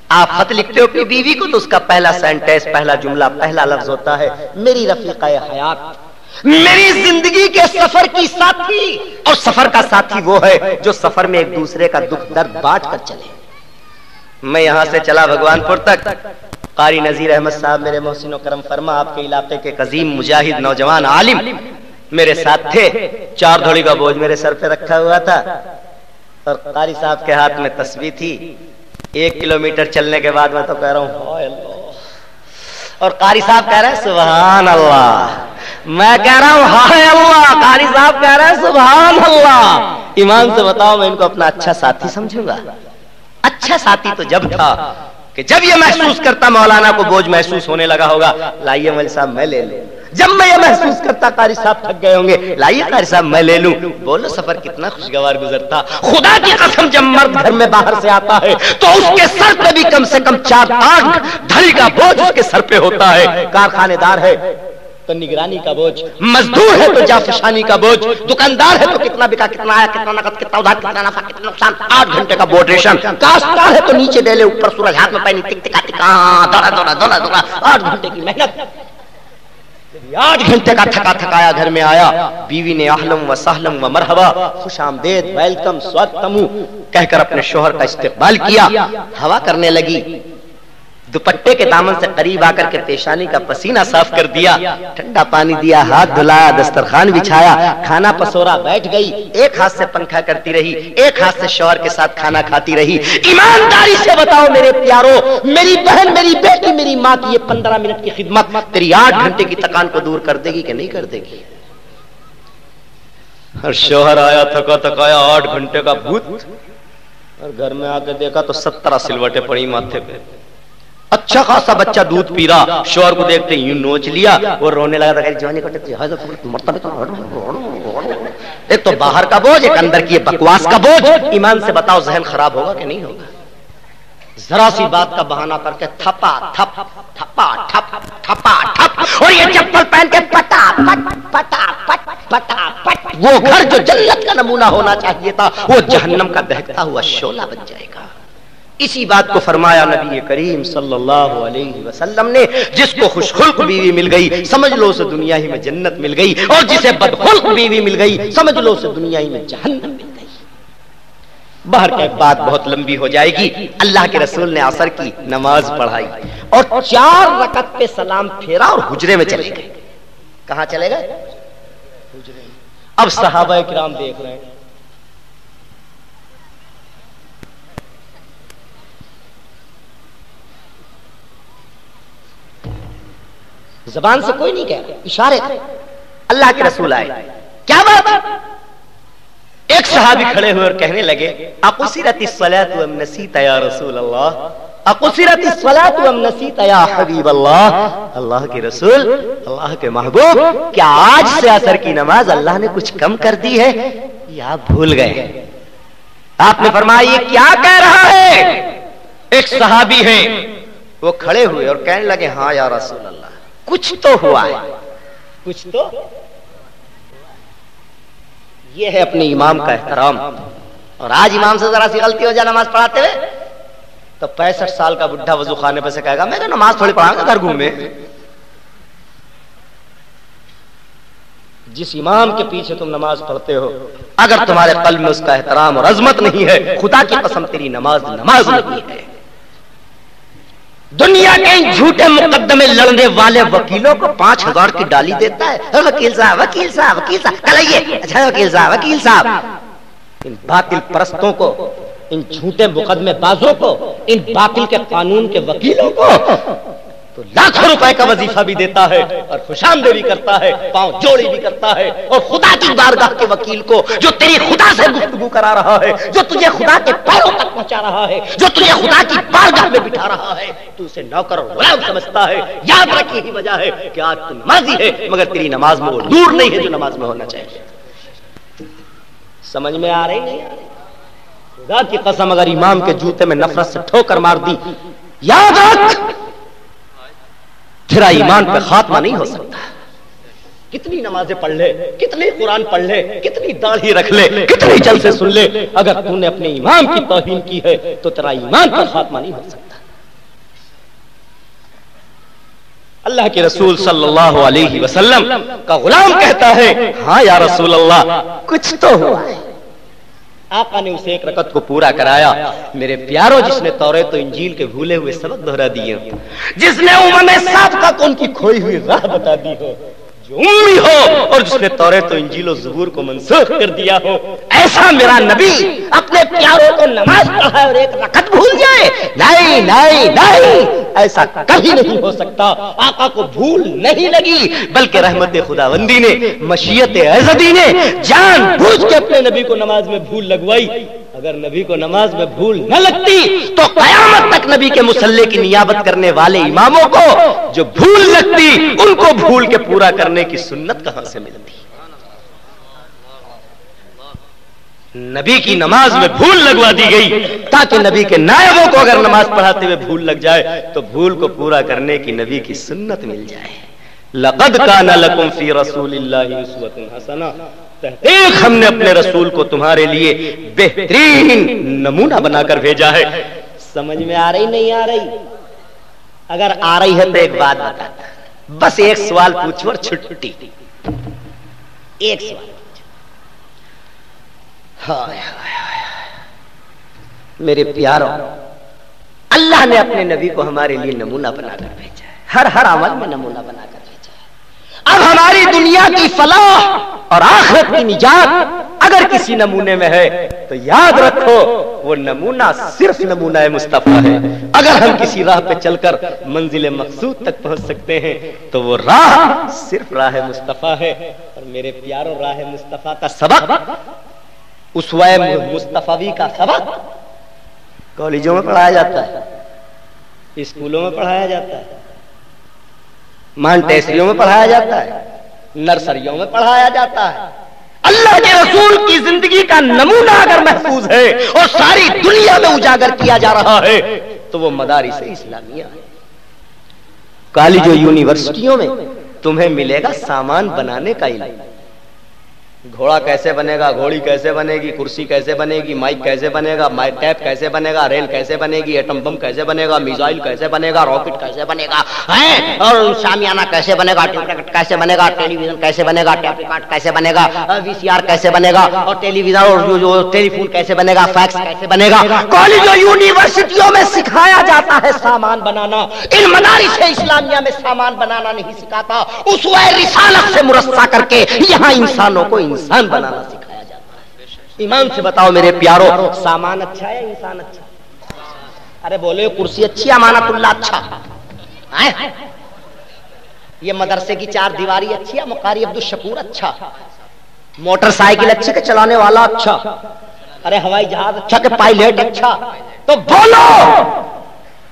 آپ خط لکھتے ہو اپنی بیوی کو تو اس کا پہلا سینٹینس، پہلا جملہ، پہلا لفظ ہوتا ہے میری رفیقہ حیات۔ میری زندگی کے سفر کی ساتھی، اور سفر کا ساتھی وہ ہے جو سفر میں ایک دوسرے کا دکھ درد بانٹ کر چلے۔ میں یہاں سے چلا بھگوان پور تک، قاری نذیر احمد صاحب میرے محسن و کرم فرما، آپ کے علاقے کے قدیم مجاہد نوجوان عالم میرے ساتھ تھے۔ 4 دھوڑی کا بوجھ میرے سر پہ رکھا ہوا تھا اور قاری صاحب کے ہاتھ میں تسبیح تھی۔ 1 کلومیٹر چلنے کے بعد میں تو کہہ رہا ہوں ہائے اللہ، اور قاری صاحب کہہ رہے ہیں سبحان اللہ، میں کہہ رہا ہوں ہائے اللہ، قاری صاحب کہہ رہے ہیں سبحان اللہ۔ ایمان سے بتاؤ میں ان کو اپنا اچھا ساتھی سمجھوں گا؟ اچھا ساتھی تو جب تھا کہ جب یہ محسوس کرتا مولانا کو بوجھ محسوس ہونے لگا ہوگا، لائیے مول صاحب میں لے لوں۔ جب میں یہ محسوس کرتا قاری صاحب تھک گئے ہوں گے، لائیے قاری صاحب میں لے لوں۔ بولو سفر کتنا خوشگوار گزرتا۔ خدا کی قسم جب مرد گھر میں باہر سے آتا ہے تو اس کے سر پہ بھی کم سے کم 4-8 دھڑی کا بوجھ اس کے سر پہ ہوتا ہے۔ کارخانے دار ہے تو نگرانی کا بوجھ، مزدور ہے تو جافشانی کا بوجھ، دکاندار ہے تو کتنا بکا، کتنا آیا، کتنا نقد، کتنا ادھار، کتنا نفع، کتنا نقصان، 8 گھنٹے کا بورڈ ریشن، کاشتکار ہے تو نیچے ڈیلے اوپر سورج ہاتھ میں پانی ٹک ٹکا ٹکا، دوڑا دوڑا دوڑا دوڑا، 8 گھنٹے کی محنت، 8 گھنٹے کا تھکا تھکایا گھر میں آیا، بیوی نے اہلم و سہلم و مرحبا، خوش آمدید، ویلکم، سواگتم کہہ کر اپنے شوہر کا استقبال کیا۔ ہوا کرنے لگی، دوپٹے کے دامن سے قریب آ کر کے پیشانی کا پسینہ صاف کر دیا، ٹھنڈا پانی دیا، ہاتھ دھلایا، دسترخوان بچھایا، کھانا پسورا، بیٹھ گئی، ایک ہاتھ سے پنکھا کرتی رہی، ایک ہاتھ سے شوہر کے ساتھ کھانا کھاتی رہی۔ ایمانداری سے بتاؤ میرے پیارو، میری بہن، میری بیٹی، میری ماں کی یہ 15 منٹ کی خدمت تیری 8 گھنٹے کی تکان کو دور کر دے گی کہ نہیں کر دے گی؟ اور شوہر آیا تھکا تھکایا، 8 گھنٹے کا بھوت، اور گھر میں آ کے دیکھا تو 17 سلوٹیں پڑی ماتھے پہ۔ اچھا خاصا بچہ دودھ پی رہا، شوہر کو دیکھتے یوں نوچ لیا، وہ رونے لگا تھا، جوانی کو ایک تو باہر کا بوجھ، ایک اندر کی بکواس کا بوجھ۔ ایمان سے بتاؤ ذہن خراب ہوگا کہ نہیں ہوگا؟ ذرا سی بات کا بہانہ کر کے تھپا تھپ تھپا ٹھپ تھپا ٹھپ، اور یہ چپل پہن کے پٹا پٹ پٹا پٹ پٹا پٹ، وہ گھر جو جنت کا نمونہ ہونا چاہیے تھا وہ جہنم کا دہکتا ہوا شعلہ بن جائے گا۔ اسی بات کو فرمایا نبی کریم صلی اللہ علیہ وسلم نے، جس کو خوش خلق بیوی مل گئی سمجھ لو اسے دنیا ہی میں جنت مل گئی، اور جسے بدخلق بیوی مل گئی سمجھ لو اسے دنیا ہی میں جہنم مل گئی۔ باہر کی بات بہت لمبی ہو جائے گی۔ اللہ کے رسول نے عصر کی نماز پڑھائی اور 4 رکعت پہ سلام پھیرا اور حجرے میں چلے گئے۔ کہاں چلے گئے؟ حجرے میں۔ اب صحابہ کرام دیکھ رہے ہیں، زبان سے کوئی نہیں کہہ رہا، اشارے تھے۔ اللہ کے رسول آئے، کیا بات؟ ایک صحابی کھڑے ہوئے اور کہنے لگے، اقصرت الصلاۃ ام نسیت یا رسول اللہ، اقصرت الصلاۃ ام نسیت یا حبیب اللہ، اللہ کے رسول، اللہ کے محبوب، کیا آج سے عصر کی نماز اللہ نے کچھ کم کر دی ہے یا آپ بھول گئے؟ آپ نے فرمایا یہ کیا کہہ رہا ہے؟ ایک صحابی ہیں، وہ کھڑے ہوئے اور کہنے لگے، ہاں یا رسول اللہ، کچھ تو ہوا ہے، کچھ تو۔ یہ ہے اپنے امام کا احترام۔ اور آج امام سے ذرا سی غلطی ہو جائے نماز پڑھاتے ہوئے تو 65 سال کا بڈھا وضو خانے پہ سے کہے گا میں تو نماز تھوڑی پڑھاؤں گا گھر گھومے۔ جس امام کے پیچھے تم نماز پڑھتے ہو اگر تمہارے قلب میں اس کا احترام اور عظمت نہیں ہے، خدا کی قسم تیری نماز نماز نہیں ہے۔ دنیا کے جھوٹے مقدمے لڑنے والے وکیلوں کو 5000 کی ڈالی دیتا ہے، وکیل صاحب وکیل صاحب وکیل صاحب کلائیے، اچھا وکیل صاحب وکیل صاحب۔ ان باطل پرستوں کو، ان جھوٹے مقدمے بازوں کو، ان باطل کے قانون کے وکیلوں کو تو لاکھوں روپے کا وظیفہ بھی دیتا ہے اور خوشامدی بھی کرتا ہے، پاؤں جوڑی بھی کرتا ہے، اور خدا کی بارگاہ کے وکیل کو جو تیری خدا سے گفتگو کرا رہا ہے، جو تجھے خدا کے پیروں تک پہنچا رہا ہے، جو تجھے خدا کی بارگاہ میں بٹھا رہا ہے، تو اسے نوکر اور غلام سمجھتا ہے۔ یاد رکھ یہی وجہ ہے کہ آج تو نمازی ہے مگر تیری نماز میں وہ نور نہیں ہے جو نماز میں ہونا چاہیے۔ سمجھ میں آ رہی نہیں؟ خدا کی قسم اگر امام کے جوتے میں نفرت سے ٹھوکر مار دی، یاد رکھ تیرا ایمان پہ خاتمہ نہیں ہو سکتا۔ کتنی نمازیں پڑھ لے، کتنی قرآن پڑھ لے، کتنی داڑھی رکھ لے، کتنی جلسے سن لے، اگر تو نے اپنے امام کی توہین کی ہے تو تیرا ایمان پہ خاتمہ نہیں ہو سکتا۔ اللہ کے رسول صلی اللہ علیہ وسلم کا غلام کہتا ہے ہاں یا رسول اللہ کچھ تو ہوا ہے. آقا نے اسے ایک رکعت کو پورا کرایا. میرے پیاروں، جس نے توریت و انجیل کے بھولے ہوئے سبق دہرا دیے، جس نے امم سابقہ کو ان کی کھوئی ہوئی راہ بتا دی ہو، جو امی ہو اور جس نے توریت و انجیل و زبور کو منسوخ کر دیا ہو، ایسا میرا نبی اپنے پیاروں کو نماز پڑھائے اور ایک رکعت بھول جائے؟ نہیں نہیں نہیں، ایسا کبھی نہیں ہو سکتا. آقا کو بھول نہیں لگی، بلکہ رحمت خداوندی نے، مشیت ایزدی نے جان بوجھ کے اپنے نبی کو نماز میں بھول لگوائی. اگر نبی کو نماز میں بھول نہ لگتی تو قیامت تک نبی کے مصلی کی نیابت کرنے والے اماموں کو جو بھول لگتی، ان کو بھول کے پورا کرنے کی سنت کہاں سے ملتی؟ نبی کی نماز میں بھول لگوا دی گئی تاکہ نبی کے نائبوں کو اگر نماز پڑھاتے ہوئے بھول لگ جائے تو بھول کو پورا کرنے کی نبی کی سنت مل جائے. لقد کان لکم فی رسول اللہ اسوۃ حسنہ، تحقیق ہم نے اپنے رسول کو تمہارے لیے بہترین نمونہ بنا کر بھیجا ہے. سمجھ میں آ رہی نہیں آ رہی؟ اگر آ رہی ہے تو ایک بات بتاتا، بس ایک سوال پوچھو اور چھٹی. ایک سوال میرے پیاروں، اللہ نے اپنے نبی کو ہمارے لیے نمونہ بنا کر بھیجا ہے، ہر عمل میں نمونہ بنا کر بھیجا ہے. اب ہماری دنیا کی فلاح اور آخرت کی نجات اگر کسی نمونے میں ہے تو یاد رکھو وہ نمونہ صرف نمونہ مصطفیٰ ہے. اگر ہم کسی راہ پہ چل کر منزل مقصود تک پہنچ سکتے ہیں تو وہ راہ صرف راہ مصطفیٰ ہے. اور میرے پیاروں، راہ مصطفیٰ کا سبق، اسوہ مصطفی کا سبق کالجوں میں پڑھایا جاتا ہے، اسکولوں میں پڑھایا جاتا ہے، مانٹیسریوں میں پڑھایا جاتا ہے، نرسریوں میں پڑھایا جاتا ہے. اللہ کے رسول کی زندگی کا نمونہ اگر محفوظ ہے اور ساری دنیا میں اجاگر کیا جا رہا ہے تو وہ مدارس اسلامیہ ہے. کالج و یونیورسٹیوں میں تمہیں ملے گا سامان بنانے کا علم. گھوڑا کیسے بنے گا، گھوڑی کیسے بنے گی، کرسی کیسے بنے گی، مائک کیسے بنے گا، مائک ٹیپ کیسے بنے گا، ریل کیسے بنے گی، ایٹم بم کیسے بنے گا، میزائل کیسے بنے گا، راکٹ کیسے بنے گا، اور شامیانہ کیسے بنے گا، ٹیپ ریکارڈ کیسے بنے گا، ٹیلی ویژن کیسے بنے گا، ٹیپ ریکارڈ کیسے بنے گا، وی سی آر کیسے بنے گا، اور ٹیلی ویژن اور جو ٹیلی فون کیسے بنے گا، فیکس کیسے بنے گا. کالج اور یونیورسٹیوں میں سکھایا جاتا ہے سامان بنانا. ان مدارس اسلامیہ میں سامان بنانا نہیں سکھاتا، اسوہ رسالت سے مرصع کر کے یہاں انسانوں کو انسان بنانا سکھایا جاتا ہے. ایمان سے بتاؤ میرے پیاروں، سامان اچھا ہے انسان اچھا؟ ارے بولے کرسی اچھی، امانت اللہ اچھا، یہ مدرسے کی چار دیواری اچھی ہے، مقاری عبدالشکور اچھا، موٹر سائیکل اچھی کہ چلانے والا اچھا، ارے ہوائی جہاز اچھا کہ پائلٹ اچھا؟ تو بولو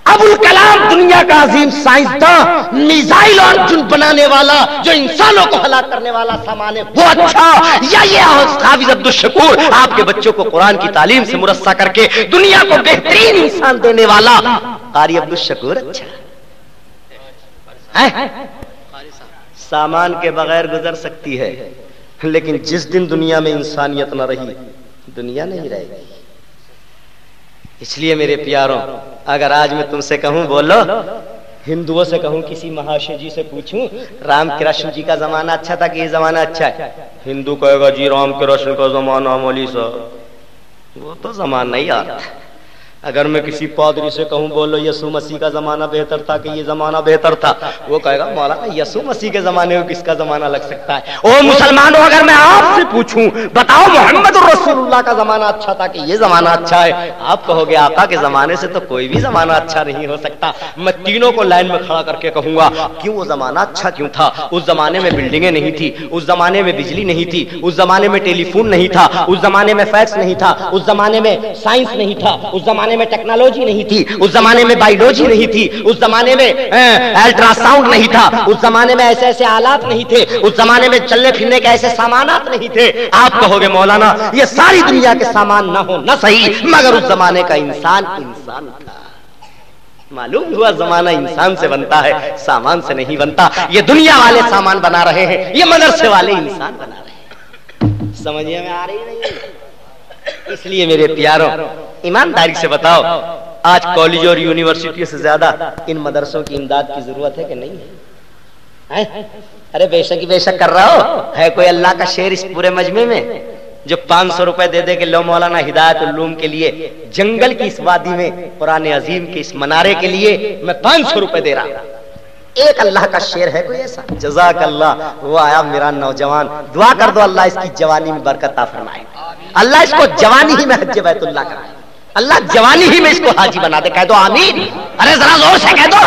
ابوالکلام دنیا کا عظیم سائنسداں، میزائل اور جن بنانے والا، جو انسانوں کو ہلاک کرنے والا سامان ہے، وہ اچھا، یا یہ حافظ عبدالشکور آپ کے بچوں کو قرآن کی تعلیم سے مرصع کر کے دنیا کو بہترین انسان دینے والا قاری عبدالشکور اچھا؟ سامان کے بغیر گزر سکتی ہے، لیکن جس دن دنیا میں انسانیت نہ رہی، دنیا نہیں رہے گی. اس لیے میرے پیاروں، اگر آج میں تم سے کہوں بولو، ہندوؤں سے کہوں، کسی مہاشے جی سے پوچھوں رام کرشن جی کا زمانہ اچھا تھا کہ یہ زمانہ اچھا ہے، ہندو کہے گا جی رام کرشن کا زمانہ مولوی صاحب وہ تو زمانہ ہی آتا. اگر میں کسی پادری سے کہوں بولو یسوع مسیح کا زمانہ بہتر تھا کہ یہ زمانہ بہتر تھا، وہ کہے گا مولانا یسوع مسیح کے زمانے میں کس کا زمانہ لگ سکتا ہے. او مسلمانوں، اگر میں آپ سے پوچھوں بتاؤ محمد رسول اللہ کا زمانہ اچھا تھا کہ یہ زمانہ اچھا ہے، آپ کہو گے آقا کے زمانے سے تو کوئی بھی زمانہ اچھا نہیں ہو سکتا. میں تینوں کو لائن میں کھڑا کر کے کہوں گا کیوں وہ زمانہ اچھا کیوں تھا. اس زمانے میں بلڈنگیں نہیں تھی، اس زمانے میں بجلی نہیں تھی، اس زمانے میں ٹیلی فون نہیں تھا، اس زمانے میں فیکس نہیں تھا، اس زمانے میں سائنس نہیں تھا، اس زمانے میں ٹیکنالوجی نہیں تھی، اس زمانے میں بایولوجی نہیں تھی، اس زمانے میں الٹرا ساؤنڈ نہیں تھا، اس زمانے میں ایسے ایسے آلات نہیں تھے، اس زمانے میں چلنے پھرنے کے ایسے سامانات نہیں تھے. آپ کہو گے مولانا یہ ساری دنیا کے سامان نہ ہو نہ صحیح، مگر اس زمانے کا انسان انسان تھا. معلوم ہوا زمانہ انسان سے بنتا ہے، سامان سے نہیں بنتا. یہ دنیا والے سامان بنا رہے ہیں، یہ مدرسے والے انسان بنا رہے ہیں. سمجھنے میں آ رہی نہیں؟ اس لیے میرے پیاروں ایمانداری سے بتاؤ، آج کالج اور یونیورسٹی سے زیادہ ان مدرسوں کی امداد کی ضرورت ہے کہ نہیں ہے؟ ارے بے شک بے شک کر رہا ہو. ہے کوئی اللہ کا شعر اس پورے مجمع میں جو 500 روپے دے دے کہ لو مولانا ہدایت العلوم کے لیے جنگل کی اس وادی میں قرآن عظیم کے اس منارے کے لیے میں 500 روپے دے رہا ہوں؟ ایک اللہ کا شعر ہے کوئی ایسا؟ جزاک اللہ. وہ آیا میرا نوجوان, دعا کر دو اللہ اس کی جوانی میں برکت عطا فرمائے, اللہ اس کو جوانی ہی میں حج بیت اللہ کرائے, اللہ جوانی ہی میں اس کو حاجی بنا دے. کہہ دو آمین. ارے ذرا زور سے کہہ دو.